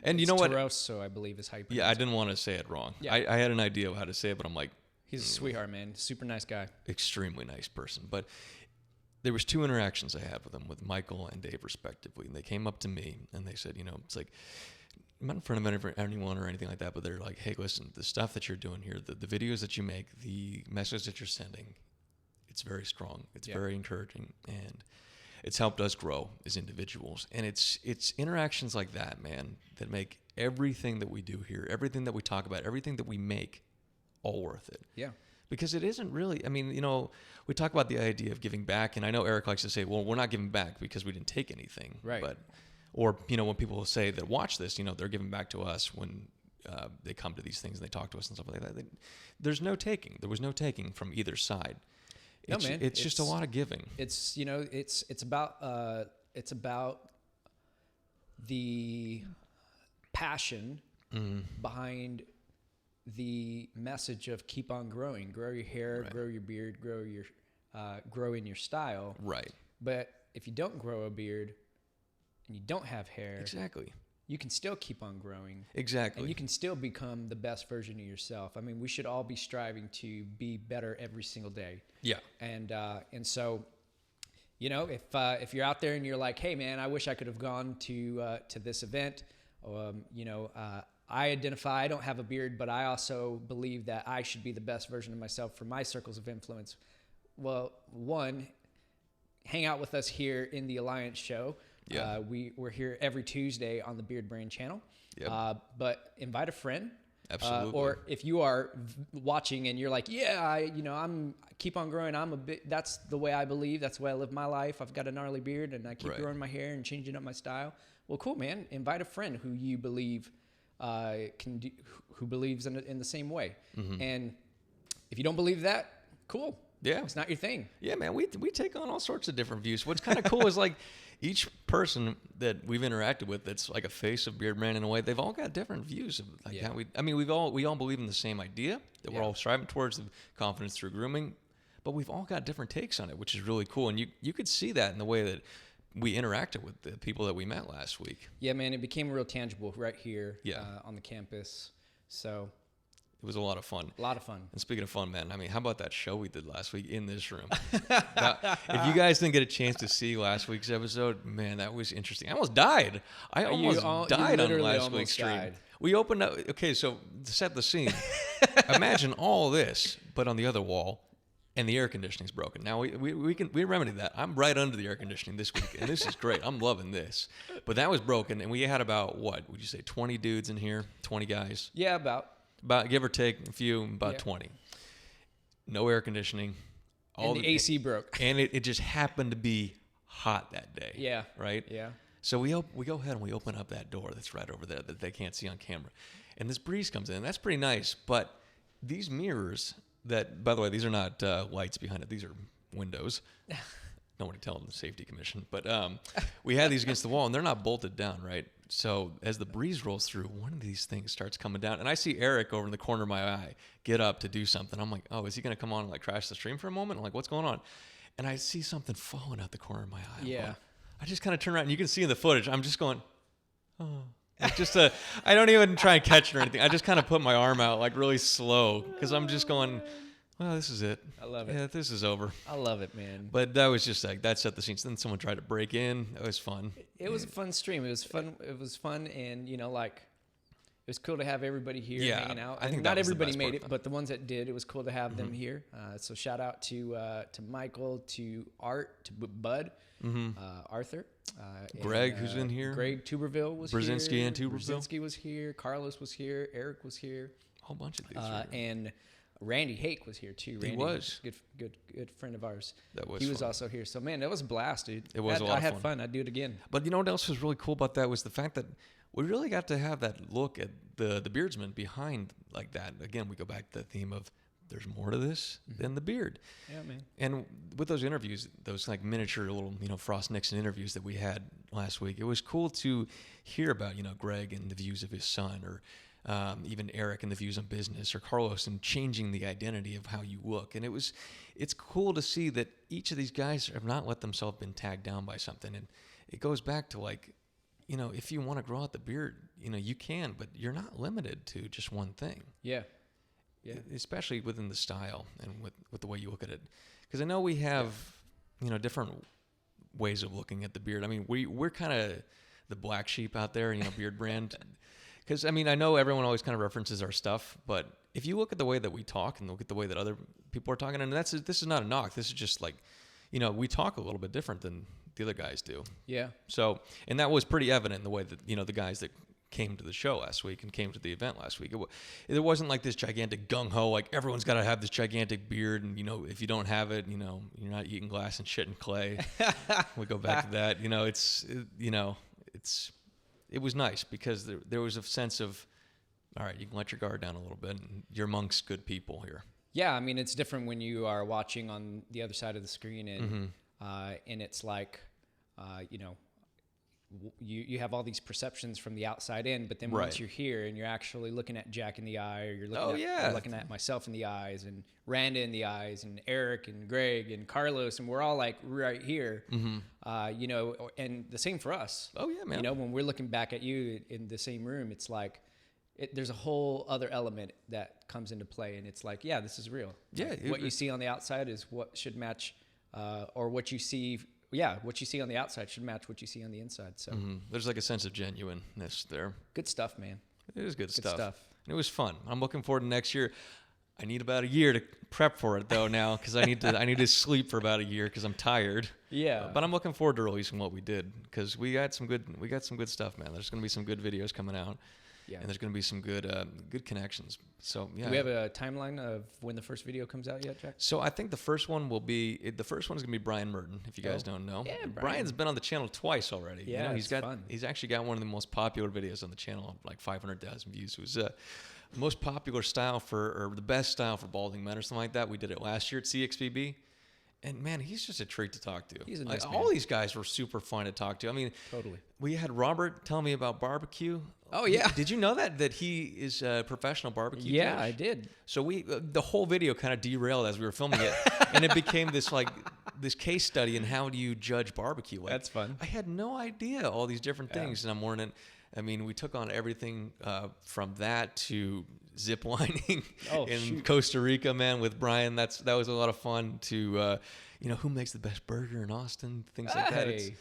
And you know what? Taroso, I believe, is how you pronounce it. Yeah, I didn't want to say it wrong. Yeah. I had an idea of how to say it, but I'm like... He's a sweetheart, man. Super nice guy. Extremely nice person. But there was two interactions I had with them, with Michael and Dave, respectively. And they came up to me, and they said, you know, it's like... I'm not in front of anyone or anything like that, but they're like, hey, listen, the stuff that you're doing here, the videos that you make, the message that you're sending, it's very strong. It's very encouraging, and it's helped us grow as individuals. And it's interactions like that, man, that make everything that we do here, everything that we talk about, everything that we make, all worth it. Yeah. Because it isn't really, I mean, you know, we talk about the idea of giving back, and I know Eric likes to say, well, we're not giving back because we didn't take anything. Right. Or, you know, when people say that watch this, you know, they're giving back to us when they come to these things and they talk to us and stuff like that. There's no taking. There was no taking from either side. No, man. It's just a lot of giving. It's, you know, it's about the passion behind the message of keep on growing. Grow your hair, grow your beard, grow in your style. Right. But if you don't grow a beard, and you don't have hair, exactly, you can still keep on growing. Exactly. And you can still become the best version of yourself. I mean, we should all be striving to be better every single day. Yeah. And so, you know, if you're out there and you're like, hey man, I wish I could have gone to this event. You know, I don't have a beard, but I also believe that I should be the best version of myself for my circles of influence. Well, one, hang out with us here in the Alliance Show. Yeah. We're here every Tuesday on the Beardbrand channel. Yep. But invite a friend. Absolutely. Or if you are watching and you're like, I'm keep on growing. That's the way I believe. That's the way I live my life. I've got a gnarly beard and I keep growing my hair and changing up my style. Well, cool, man. Invite a friend who you believe who believes in the same way. Mm-hmm. And if you don't believe that, cool. Yeah. It's not your thing. Yeah, man. We take on all sorts of different views. What's kind of cool is like each person that we've interacted with that's like a face of Beardbrand in a way, they've all got different views of like how we all believe in the same idea, that we're all striving towards the confidence through grooming, but we've all got different takes on it, which is really cool. And you could see that in the way that we interacted with the people that we met last week. Yeah, man, it became real tangible right here on the campus. So it was a lot of fun. A lot of fun. And speaking of fun, man, I mean, how about that show we did last week in this room? Now, if you guys didn't get a chance to see last week's episode, man, that was interesting. I almost died. I almost died on last week's stream. We opened up. Okay, so to set the scene, imagine all this, but on the other wall, and the air conditioning's broken. Now we remedy that. I'm right under the air conditioning this week, and this is great. I'm loving this. But that was broken, and we had about, what would you say, 20 dudes in here? 20 guys? Yeah, about give or take a few, about 20. No air conditioning. And the AC broke. And it just happened to be hot that day. Yeah. Right? Yeah. So we go ahead and we open up that door that's right over there that they can't see on camera. And this breeze comes in. That's pretty nice. But these mirrors that, by the way, these are not lights behind it. These are windows. Nobody tell them the safety commission. But we had these against the wall, and they're not bolted down, right? So as the breeze rolls through, one of these things starts coming down. And I see Eric over in the corner of my eye get up to do something. I'm like, oh, is he going to come on and like crash the stream for a moment? I'm like, what's going on? And I see something falling out the corner of my eye. Yeah. I just kind of turn around, and you can see in the footage, I'm just going, oh. Like just I don't even try and catch it or anything. I just kind of put my arm out like really slow because I'm just going, well, this is it. I love it. Yeah, this is over. I love it, man. But that was just like, that set the scenes. Then someone tried to break in. It was fun. It was a fun stream. It was fun. It was fun. And, you know, like, it was cool to have everybody here hanging out. I think not that was the everybody best made part it, of but the ones that did, it was cool to have them here. So shout out to Michael, to Art, to Bud, Arthur. Greg, and, who's in here. Greg Tuberville was Brzezinski here. and Tuberville. Brzezinski was here. Carlos was here. Eric was here. A whole bunch of these. were- And Randy Hake was here too. Randy was. good friend of ours. That was He was fun. also here. So man, that was a blast, dude. It was a lot I of had fun. fun. I'd do it again. But you know what else was really cool about that was the fact that we really got to have that look at the beardsman behind like that. Again, we go back to the theme of there's more to this than the beard. Yeah, man. And with those interviews, those like miniature little, Frost Nixon interviews that we had last week, it was cool to hear about, Greg and the views of his son, or even Eric and the views on business, or Carlos and changing the identity of how you look. And it's cool to see that each of these guys have not let themselves been tagged down by something. And it goes back to like, if you want to grow out the beard, you can, but you're not limited to just one thing. Yeah. Yeah. Especially within the style and with the way you look at it. Because I know we have, different ways of looking at the beard. I mean, we're kind of the black sheep out there, Beardbrand. Because, I mean, I know everyone always kind of references our stuff, but if you look at the way that we talk and look at the way that other people are talking, and this is not a knock. This is just like, we talk a little bit different than the other guys do. Yeah. So, and that was pretty evident in the way that, the guys that came to the show last week and came to the event last week. There wasn't like this gigantic gung-ho, like everyone's got to have this gigantic beard, and, if you don't have it, you're not eating glass and shit and clay. We go back to that. It was nice because there was a sense of, all right, you can let your guard down a little bit, and you're amongst good people here. Yeah, I mean, it's different when you are watching on the other side of the screen, and and it's like, you have all these perceptions from the outside in, but then once you're here and you're actually looking at Jack in the eye, or you're looking at myself in the eyes, and Randa in the eyes, and Eric and Greg and Carlos, and we're all like right here, and the same for us. Oh yeah, man. When we're looking back at you in the same room, it's like, there's a whole other element that comes into play, and it's like, yeah, this is real. Yeah. Like, what you see on the outside is what should match, or what you see. Yeah, what you see on the outside should match what you see on the inside. So there's like a sense of genuineness there. good stuff, man. It is good stuff. stuff. And it was fun. I'm looking forward to next year. I need about a year to prep for it though now, because I need to sleep for about a year because I'm tired. Yeah. But I'm looking forward to releasing what we did, because we got some good stuff, man. There's gonna be some good videos coming out. Yeah. And there's going to be some good connections. So, yeah. Do we have a timeline of when the first video comes out yet, Jack? So I think the first one is going to be Brian Merton, if you guys don't know. Yeah, Brian's been on the channel twice already. Yeah, he's fun. He's actually got one of the most popular videos on the channel, like 500,000 views. It was the most popular style or the best style for balding men or something like that. We did it last year at CXBB. And man, he's just a treat to talk to. He's a nice man. All these guys were super fun to talk to. I mean, Totally. We had Robert tell me about barbecue. Oh, yeah. Did you know that he is a professional barbecue Yeah, judge? I did. So the whole video kind of derailed as we were filming it, and it became this case study in how do you judge barbecue. Like, That's fun. I had no idea all these different things, and I'm learning. I mean, we took on everything from that to zip lining in Costa Rica, man, with Brian. That was a lot of fun. To who makes the best burger in Austin, things like that.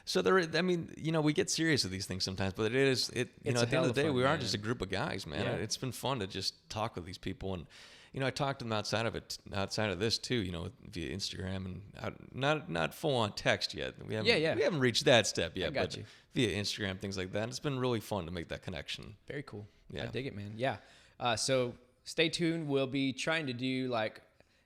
So we get serious with these things sometimes, but at the end of the day, we are just a group of guys, man. Yeah. It's been fun to just talk with these people, and I talked to them outside of this too, via Instagram, and not full on text yet. We haven't reached that step yet, but via Instagram, things like that. And it's been really fun to make that connection. Very cool. Yeah. I dig it, man. Yeah. So stay tuned. We'll be trying to do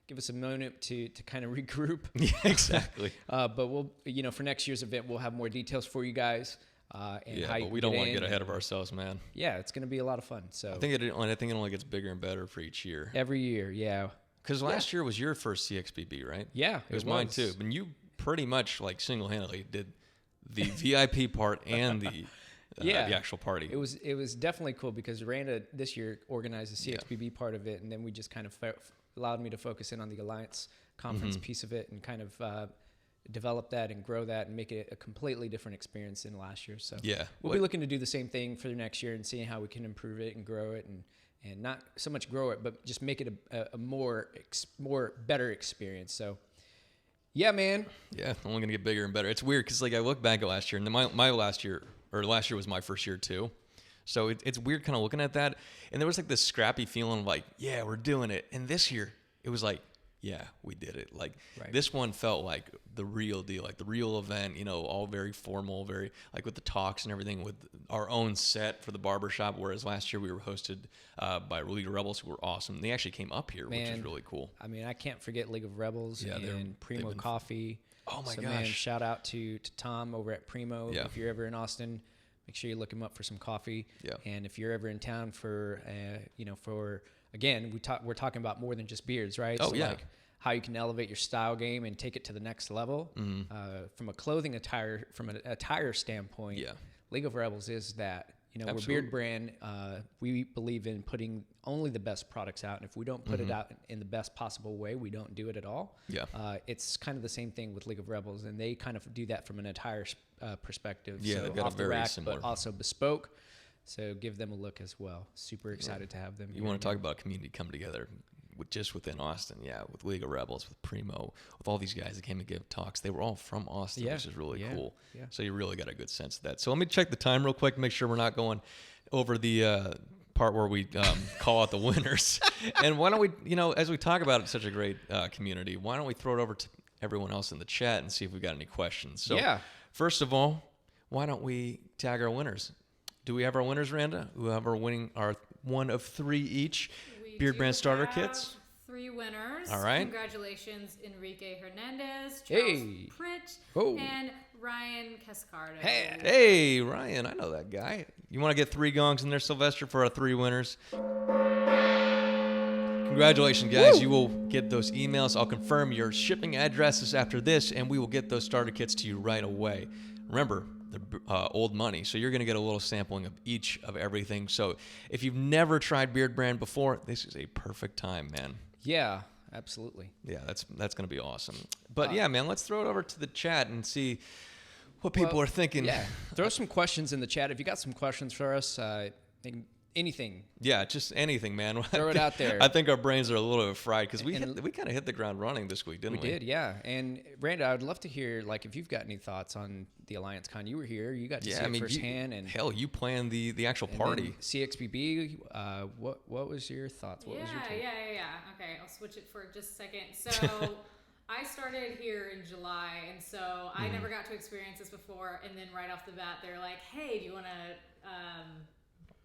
give us a moment to kind of regroup. Yeah, exactly. But we'll, for next year's event, we'll have more details for you guys. And Yeah, how you but we can don't want to in get ahead of and- ourselves, man. Yeah, it's going to be a lot of fun. So I think it only gets bigger and better for each year. every year, yeah. Because last year was your first CXBB, right? Yeah, It was mine too. But you pretty much like single-handedly did the VIP part and the actual party. It was definitely cool because Randa this year organized the CXBB part of it, and then we just kind of allowed me to focus in on the Alliance conference piece of it and kind of develop that and grow that and make it a completely different experience than last year. So we'll be looking to do the same thing for the next year and seeing how we can improve it and grow it and not so much grow it, but just make it a more better experience. So, yeah, man. Yeah, only gonna get bigger and better. It's weird because like I look back at last year, and then my last year was my first year too. So it's weird kind of looking at that, and there was like this scrappy feeling of like, yeah, we're doing it. And this year it was like, yeah, we did it. Like this one felt like the real deal, like the real event, all very formal, very like with the talks and everything, with our own set for the barbershop. Whereas last year we were hosted by League of Rebels, who were awesome. They actually came up here, which is really cool. I mean, I can't forget League of Rebels and Primo Coffee. Oh my gosh. Man, shout out to Tom over at Primo. Yeah. If you're ever in Austin, make sure you look him up for some coffee. Yeah. And if you're ever in town for, again, we're talking about more than just beards, right? Oh, yeah. Like how you can elevate your style game and take it to the next level. From a clothing attire, from an attire standpoint, League of Rebels is that. Absolutely. We're Beardbrand. We believe in putting only the best products out. And if we don't put it out in the best possible way, we don't do it at all. Yeah. It's kind of the same thing with League of Rebels, and they kind of do that from an attire perspective. Yeah, so they've got off a the very rack, similar. but also bespoke. So give them a look as well. Super excited to have them. You want to talk about a community come together just within Austin, with League of Rebels, with Primo, with all these guys that came to give talks. They were all from Austin, which is really cool. Yeah. So you really got a good sense of that. So let me check the time real quick, make sure we're not going over the part where we call out the winners. And why don't we, as we talk about such a great community, why don't we throw it over to everyone else in the chat and see if we've got any questions. So first of all, why don't we tag our winners? Do we have our winners, Randa? Who have our winning our one of 3 each Beardbrand starter kits? 3 winners. All right. Congratulations, Enrique Hernandez, Charles Pritt, and Ryan Cascardo. Hey, Ryan, I know that guy. You want to get 3 gongs in there, Sylvester, for our 3 winners? Congratulations, guys. You will get those emails. I'll confirm your shipping addresses after this, and we will get those starter kits to you right away. Remember, they're old money, so you're going to get a little sampling of each of everything. So if you've never tried Beardbrand before, this is a perfect time, man. Yeah, absolutely. Yeah, that's going to be awesome. But yeah, man, let's throw it over to the chat and see what people are thinking. Yeah, throw some questions in the chat. If you got some questions for us, anything. Yeah, just anything, man. Throw it out there. I think our brains are a little bit fried because we kind of hit the ground running this week, didn't we? We did, yeah. And Randa, I'd love to hear if you've got any thoughts on the Alliance Con. You were here, you got to see it firsthand. You planned the actual party. CXBB. What was your thoughts? What was your take? Yeah. Okay, I'll switch it for just a second. So I started here in July, and so I never got to experience this before. And then right off the bat, they're like, "Hey, do you want to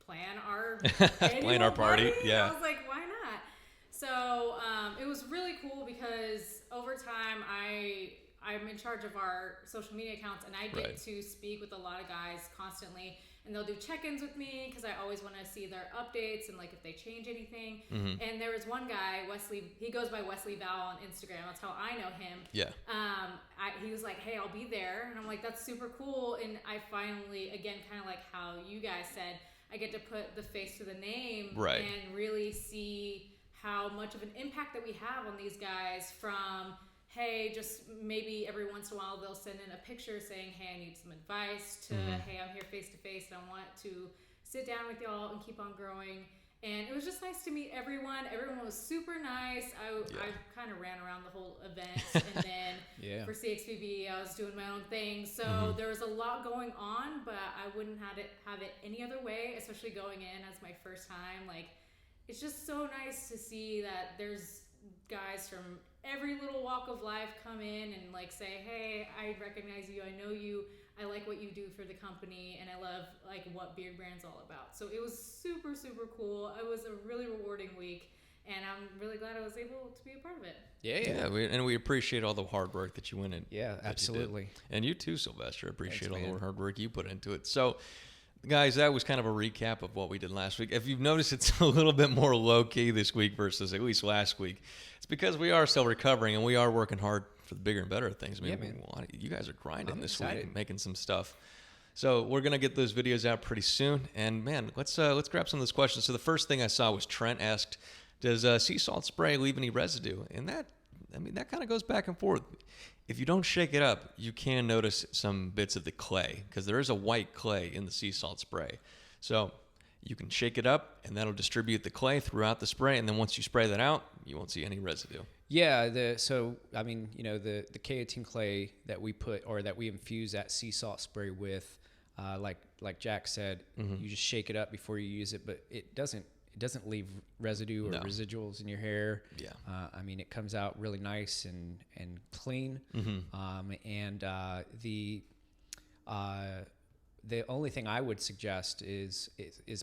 plan our party?" Yeah. I was like, why not? So it was really cool because over time I'm in charge of our social media accounts, and I get to speak with a lot of guys constantly, and they'll do check-ins with me because I always want to see their updates and if they change anything. And there was one guy, Wesley, he goes by Wesley Val on Instagram. That's how I know him. Yeah. He was like, "Hey, I'll be there," and I'm like, "That's super cool." And I finally, again, kind of like how you guys said, I get to put the face to the name and really see how much of an impact that we have on these guys from, hey, just maybe every once in a while they'll send in a picture saying, "Hey, I need some advice," to, "Hey, I'm here face to face and I want to sit down with y'all and keep on growing." And it was just nice to meet everyone. Everyone was super nice. I kind of ran around the whole event. And then for CXBB, I was doing my own thing. So there was a lot going on, but I wouldn't have it any other way, especially going in as my first time. It's just so nice to see that there's guys from every little walk of life come in and say, "Hey, I recognize you. I know you. I like what you do for the company, and I love what Beardbrand's all about." So it was super, super cool. It was a really rewarding week, And I'm really glad I was able to be a part of it. Yeah. And we appreciate all the hard work that you went in. Yeah, absolutely. And you too, Sylvester. Appreciate Thanks, all man. the hard work you put into it. So, guys, that was kind of a recap of what we did last week. If you've noticed, it's a little bit more low-key this week versus at least last week. It's because we are still recovering, and we are working hard for the bigger and better things. I mean, man. You guys are grinding I'm this excited. week, making some stuff. So we're going to get those videos out pretty soon. And, man, let's grab some of those questions. So the first thing I saw was Trent asked, does sea salt spray leave any residue? And that kind of goes back and forth. If you don't shake it up, you can notice some bits of the clay because there is a white clay in the sea salt spray. So you can shake it up, and that'll distribute the clay throughout the spray. And then once you spray that out, you won't see any residue. Yeah, the K18 clay that we put or that we infuse that sea salt spray with, like Jack said, you just shake it up before you use it, but it doesn't leave residue or residuals in your hair. Yeah. It comes out really nice and clean. The only thing I would suggest is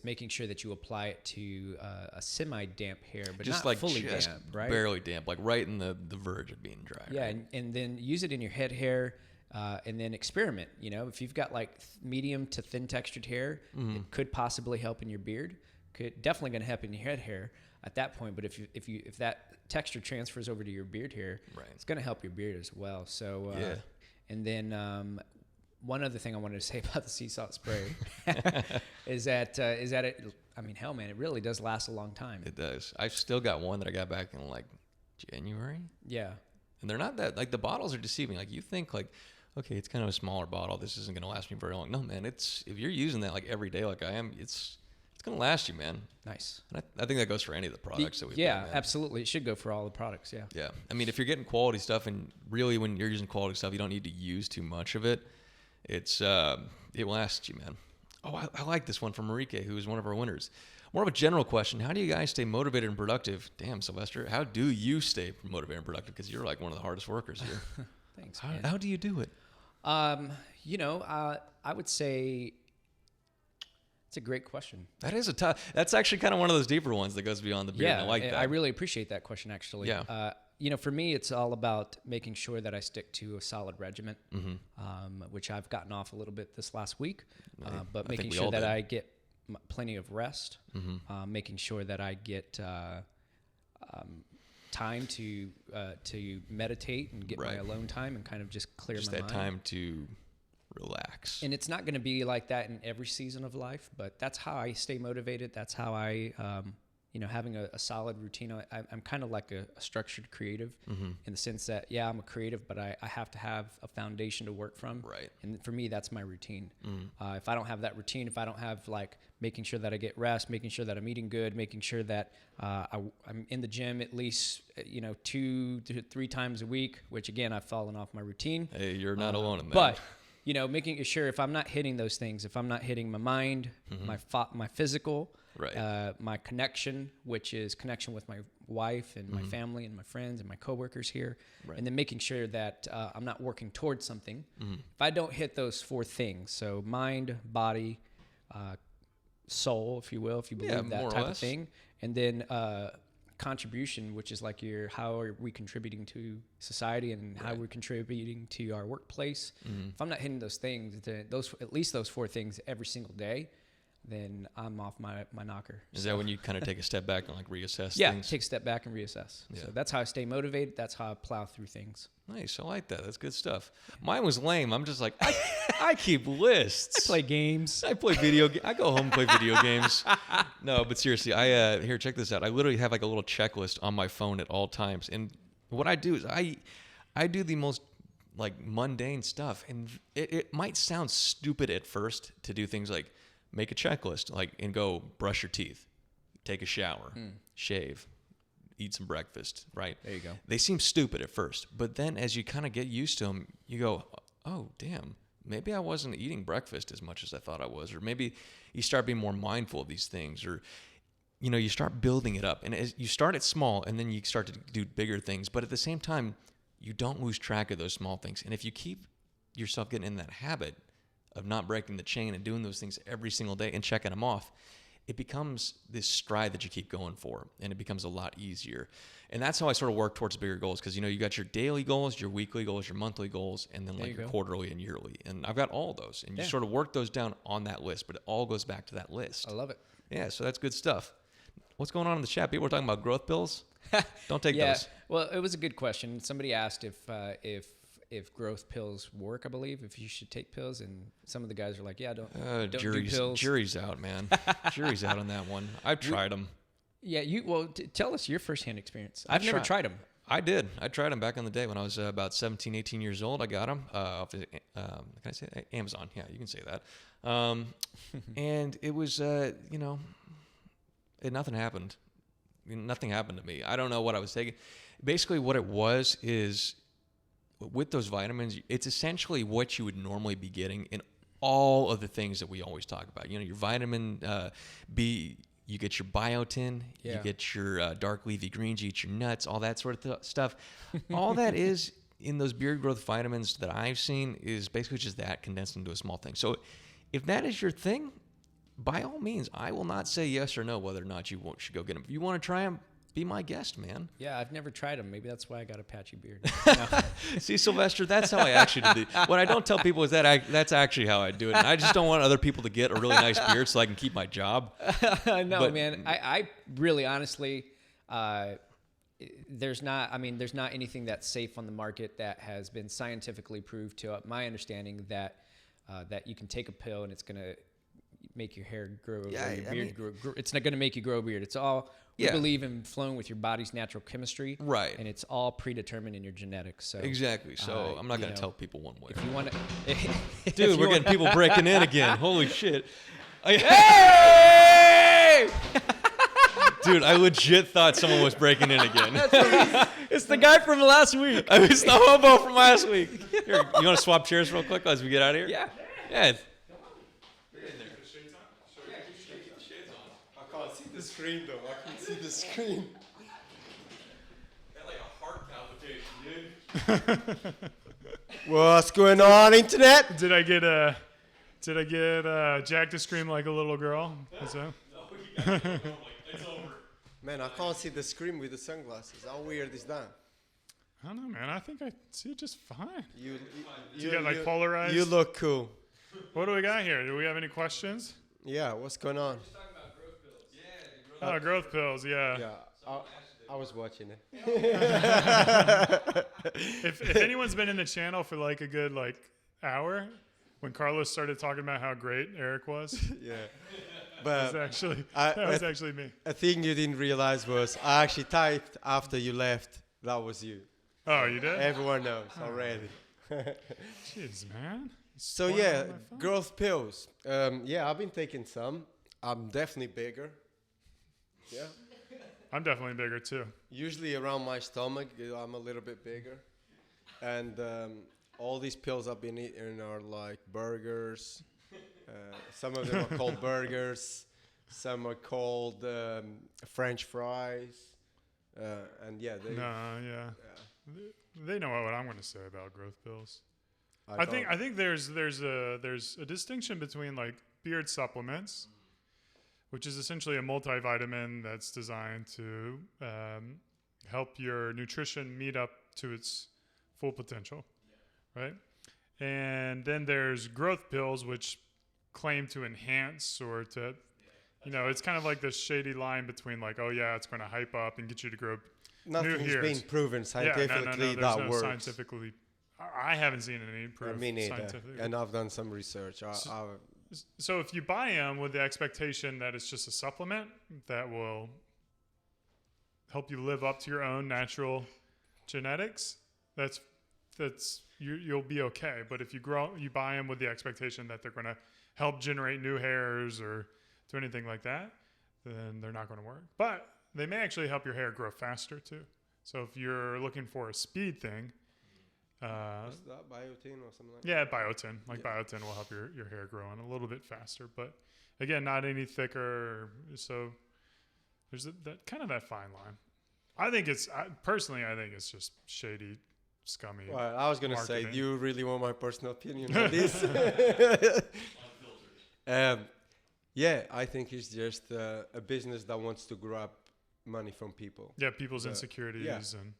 making sure that you apply it to a semi-damp hair, but just not like fully just damp, right? barely damp, like right in the verge of being dry. Yeah, right? and then use it in your head hair, and then experiment. If you've got like medium to thin textured hair, it could possibly help in your beard. Definitely going to help in your head hair at that point. But if that texture transfers over to your beard hair, right, it's going to help your beard as well. So yeah. And then one other thing I wanted to say about the sea salt spray is that it. Hell, man, it really does last a long time. It does. I've still got one that I got back in like January. Yeah. And they're not that, like, the bottles are deceiving. Like, you think like, okay, it's kind of a smaller bottle. This isn't going to last me very long. No, man, if you're using that like every day, like I am, it's going to last you, man. Nice. And I think that goes for any of the products that we absolutely. It should go for all the products. Yeah. Yeah. If you're getting quality stuff, and really when you're using quality stuff, you don't need to use too much of it. It lasts you, man. Oh, I like this one from Marike, who is one of our winners. More of a general question. How do you guys stay motivated and productive? Damn, Sylvester. How do you stay motivated and productive? Because you're like one of the hardest workers here. Thanks, How do you do it? I would say it's a great question. That's actually kind of one of those deeper ones that goes beyond the beard. Yeah, I like that. I really appreciate that question, actually. Yeah. For me, it's all about making sure that I stick to a solid regimen, which I've gotten off a little bit this last week, but making sure that I get plenty of rest, making sure that I get time to meditate and get my alone time and kind of just clear my mind. Just that time to relax. And it's not going to be like that in every season of life, but that's how I stay motivated. That's how I, having a solid routine. I'm kind of like a structured creative in the sense that, I'm a creative, but I have to have a foundation to work from. Right. And for me, that's my routine. If I don't have that routine, if I don't have like making sure that I get rest, making sure that I'm eating good, making sure that I'm in the gym at least, 2 to 3 times a week, which again, I've fallen off my routine. Hey, you're not alone in that. But making sure if I'm not hitting those things, if I'm not hitting my mind, my physical, my connection, which is connection with my wife and my family and my friends and my coworkers here, and then making sure that I'm not working towards something. If I don't hit those 4 things, so mind, body, soul, if you will, if you believe that type of thing, and then contribution, which is like how are we contributing to society and how we're contributing to our workplace. If I'm not hitting those things, at least those 4 things every single day, then I'm off my knocker. Is that when you kind of take a step back and like reassess things? Yeah, take a step back and reassess. Yeah. So that's how I stay motivated. That's how I plow through things. Nice. I like that. That's good stuff. Mine was lame. I'm just like, I keep lists. I play games. I play video games. I go home and play video games. No, but seriously, here, check this out. I literally have like a little checklist on my phone at all times. And what I do is I do the most like mundane stuff. And it might sound stupid at first to do things like make a checklist, and go brush your teeth, take a shower, shave, eat some breakfast, right? There you go. They seem stupid at first, but then as you kind of get used to them, you go, oh, damn, maybe I wasn't eating breakfast as much as I thought I was. Or maybe you start being more mindful of these things, or, you start building it up. And as you start it small, and then you start to do bigger things. But at the same time, you don't lose track of those small things. And if you keep yourself getting in that habit of not breaking the chain and doing those things every single day and checking them off, it becomes this stride that you keep going for, and it becomes a lot easier. And that's how I sort of work towards bigger goals, because you got your daily goals, your weekly goals, your monthly goals, and then like your quarterly and yearly. And I've got all those, and you sort of work those down on that list, but it all goes back to that list. I love it. Yeah, so that's good stuff. What's going on in the chat? People are talking about growth pills. Don't take those. Well, it was a good question. Somebody asked if growth pills work, I believe, if you should take pills, and some of the guys are like, yeah, don't do pills. Jury's out, man. Jury's out on that one. I've tried them. Yeah, tell us your firsthand experience. I've never tried them. I did. I tried them back in the day when I was about 17, 18 years old. I got them off the, can I say Amazon? Yeah, you can say that. And it was, nothing happened. Nothing happened to me. I don't know what I was taking. Basically, what it was is, with those vitamins, it's essentially what you would normally be getting in all of the things that we always talk about. Your vitamin B, you get your biotin, you get your dark leafy greens, you eat your nuts, all that sort of stuff. All that is in those beard growth vitamins that I've seen is basically just that condensed into a small thing. So if that is your thing, by all means, I will not say yes or no whether or not you should go get them. If you want to try them, be my guest, man. Yeah, I've never tried them. Maybe that's why I got a patchy beard. See, Sylvester, that's how I actually do it. What I don't tell people is that's actually how I do it. And I just don't want other people to get a really nice beard so I can keep my job. No, man. I really, honestly, there's not anything that's safe on the market that has been scientifically proved to my understanding that you can take a pill and it's going to make your hair grow or your beard grow. It's not going to make you grow a beard. It's all... We believe in flowing with your body's natural chemistry. Right. And it's all predetermined in your genetics. So exactly. So I'm not going to tell people one way. If you want to... Dude, we're getting people breaking in again. Holy shit. Hey! Dude, I legit thought someone was breaking in again. It's the guy from last week. I was the hobo from last week. Here, you want to swap chairs real quick as we get out of here? Yeah. Yeah. The screen though, I can see the screen. That like a heart palpitation, dude. What's going on, internet? Did I get Jack to scream like a little girl? Is that? It's over. Man, I can't see the screen with the sunglasses. How weird is that? I don't know, man. I think I see it just fine. You got like polarized. You look cool. What do we got here? Do we have any questions? Yeah, what's going on? Oh, growth pills. Yeah. Yeah, I was watching it. If anyone's been in the channel for like a good hour, when Carlos started talking about how great Eric was, Yeah, that but was actually me. a thing you didn't realize was I actually typed after you left. That was you. Oh, you did? Everyone knows already. Jeez, man. So yeah, growth pills. Yeah, I've been taking some. I'm definitely bigger. Yeah. I'm definitely bigger too. Usually around my stomach, I'm a little bit bigger. And all these pills I've been eating are like burgers. Some of them are called burgers. Some are called French fries. And yeah, they know what I'm going to say about growth pills. I think there's a distinction between like beard supplements, which is essentially a multivitamin that's designed to help your nutrition meet up to its full potential, right? And then there's growth pills, which claim to enhance or to, it's kind of like this shady line between like, oh yeah, it's going to hype up and get you to grow new Nothing's hairs. been proven scientifically There's that no works. Scientifically, I haven't seen any proof. Me neither. Scientifically. And I've done some research. So if you buy them with the expectation that it's just a supplement that will help you live up to your own natural genetics, you'll be okay. But if you buy them with the expectation that they're going to help generate new hairs or do anything like that, then they're not going to work. But they may actually help your hair grow faster too. So if you're looking for a speed thing, What's that, biotin or something like that? yeah, biotin. Biotin will help your hair grow in a little bit faster, but again, not any thicker. So there's that fine line. I think it's just shady, scummy. Well, I was gonna say, marketing. do you really want my personal opinion on this? Yeah, I think it's just a business that wants to grab money from people. Yeah, people's insecurities and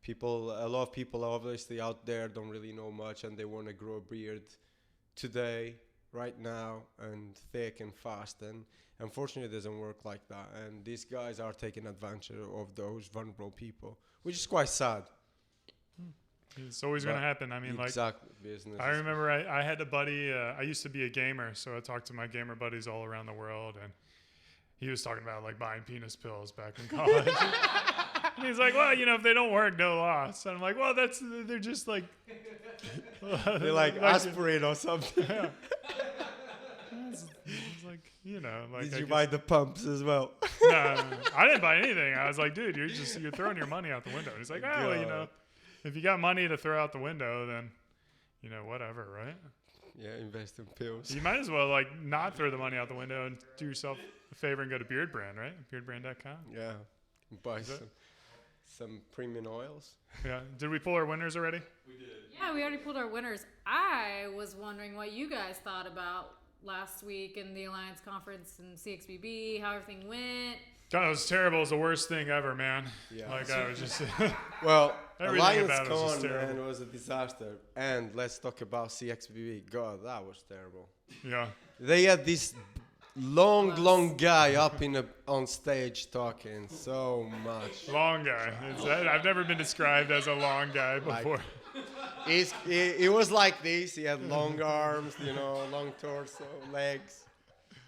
a lot of people obviously out there don't really know much, and they want to grow a beard today, right now, and thick and fast. And unfortunately, it doesn't work like that. And these guys are taking advantage of those vulnerable people, which is quite sad. It's always going to happen. I mean, exactly, business. I remember I had a buddy. I used to be a gamer, so I talked to my gamer buddies all around the world, and he was talking about like buying penis pills back in college. And he's like, well, you know, if they don't work, no loss. And I'm like, well, they're just like they're like aspirin or something. Yeah. It's like, you know, like. Did you buy the pumps as well? No, I didn't buy anything. I was like, dude, you're throwing your money out the window. He's like, oh, well, you know. If you got money to throw out the window, then, you know, whatever, right? Yeah, invest in pills. You might as well, like, not throw the money out the window and do yourself a favor and go to Beardbrand, right? Beardbrand.com. Yeah, buy some premium oils. Yeah. Did we pull our winners already? We did. Yeah, we already pulled our winners. I was wondering what you guys thought about last week in the Alliance Conference and CXBB, how everything went. God, it was terrible. It was the worst thing ever, man. Yeah. Like, I was just... Well, everything Alliance about it was just Con, terrible. man, was a disaster. And let's talk about CXBB. God, that was terrible. Yeah. They had this long guy up on stage talking so much. Long guy. I've never been described as a long guy before. He was like this. He had long arms, you know, long torso, legs.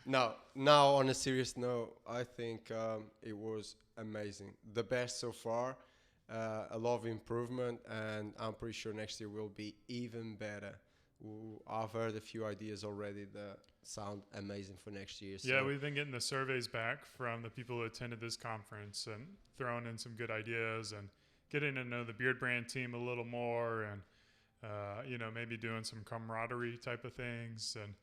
No, now on a serious note, I think it was amazing. The best so far. A lot of improvement, and I'm pretty sure next year will be even better. I've heard a few ideas already that sound amazing for next year. So. Yeah, we've been getting the surveys back from the people who attended this conference and throwing in some good ideas and getting to know the Beardbrand team a little more, and you know, maybe doing some camaraderie type of things. And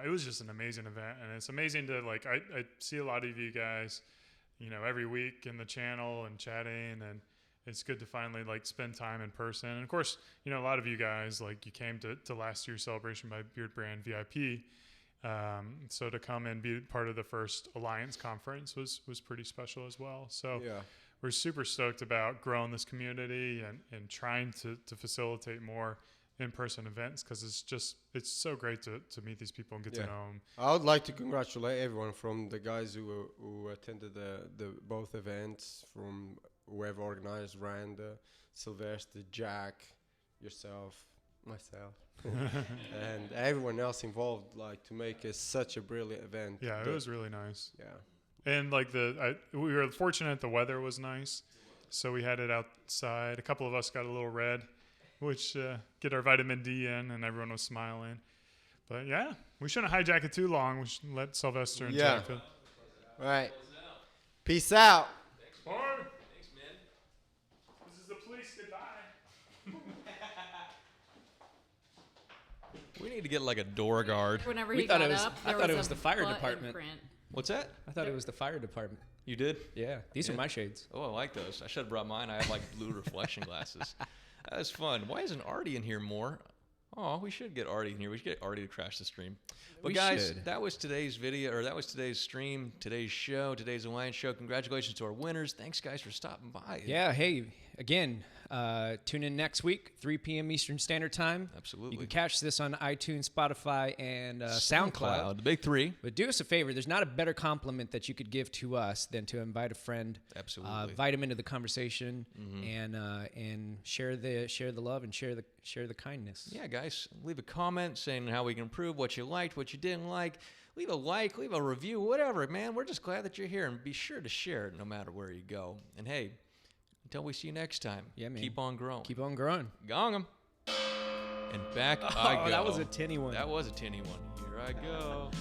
it was just an amazing event, and it's amazing to like I see a lot of you guys, you know, every week in the channel and chatting, and it's good to finally like spend time in person. And of course, you know, a lot of you guys, like, you came to last year's celebration by Beardbrand VIP. So to come and be part of the first Alliance conference was pretty special as well. So Yeah. we're super stoked about growing this community and trying to facilitate more in-person events, because it's so great to meet these people and get to know them. I would like to congratulate everyone from the guys who attended the both events, from whoever organized, Randa, Sylvester, Jack, yourself, myself, and everyone else involved, like, to make it such a brilliant event. Yeah, it was really nice. Yeah. And like we were fortunate the weather was nice, so we had it outside. A couple of us got a little red, which get our vitamin D in, and everyone was smiling. But yeah, we shouldn't hijack it too long. We should let Sylvester and Jack. All right. Peace out. Bye. Thanks, man. This is the police. Goodbye. We need to get like a door guard. Whenever We he thought got it was- up, I there thought it a was the fire butt department. imprint. What's that? I thought it was the fire department. You did? Yeah, these are my shades. Oh, I like those. I should have brought mine. I have like blue reflection glasses. That was fun. Why isn't Artie in here more? Oh, we should get Artie in here. We should get Artie to crash the stream. But We guys, should. that was today's video, or that was today's stream, today's show, today's Alliance show. Congratulations to our winners. Thanks, guys, for stopping by. Yeah, hey, again, tune in next week, 3 p.m. Eastern Standard Time. Absolutely. You can catch this on iTunes, Spotify, and SoundCloud. The big three. But do us a favor. There's not a better compliment that you could give to us than to invite a friend, Absolutely. invite them into the conversation, and share the love and share the kindness. Yeah, guys, leave a comment saying how we can improve, what you liked, what you didn't like. Leave a like, leave a review, whatever, man. We're just glad that you're here, and be sure to share it no matter where you go. And hey, until we see you next time, Yeah, man. keep on growing. Keep on growing. Gong 'em. And back I go. That was a tinny one. That was a tinny one. Here I go.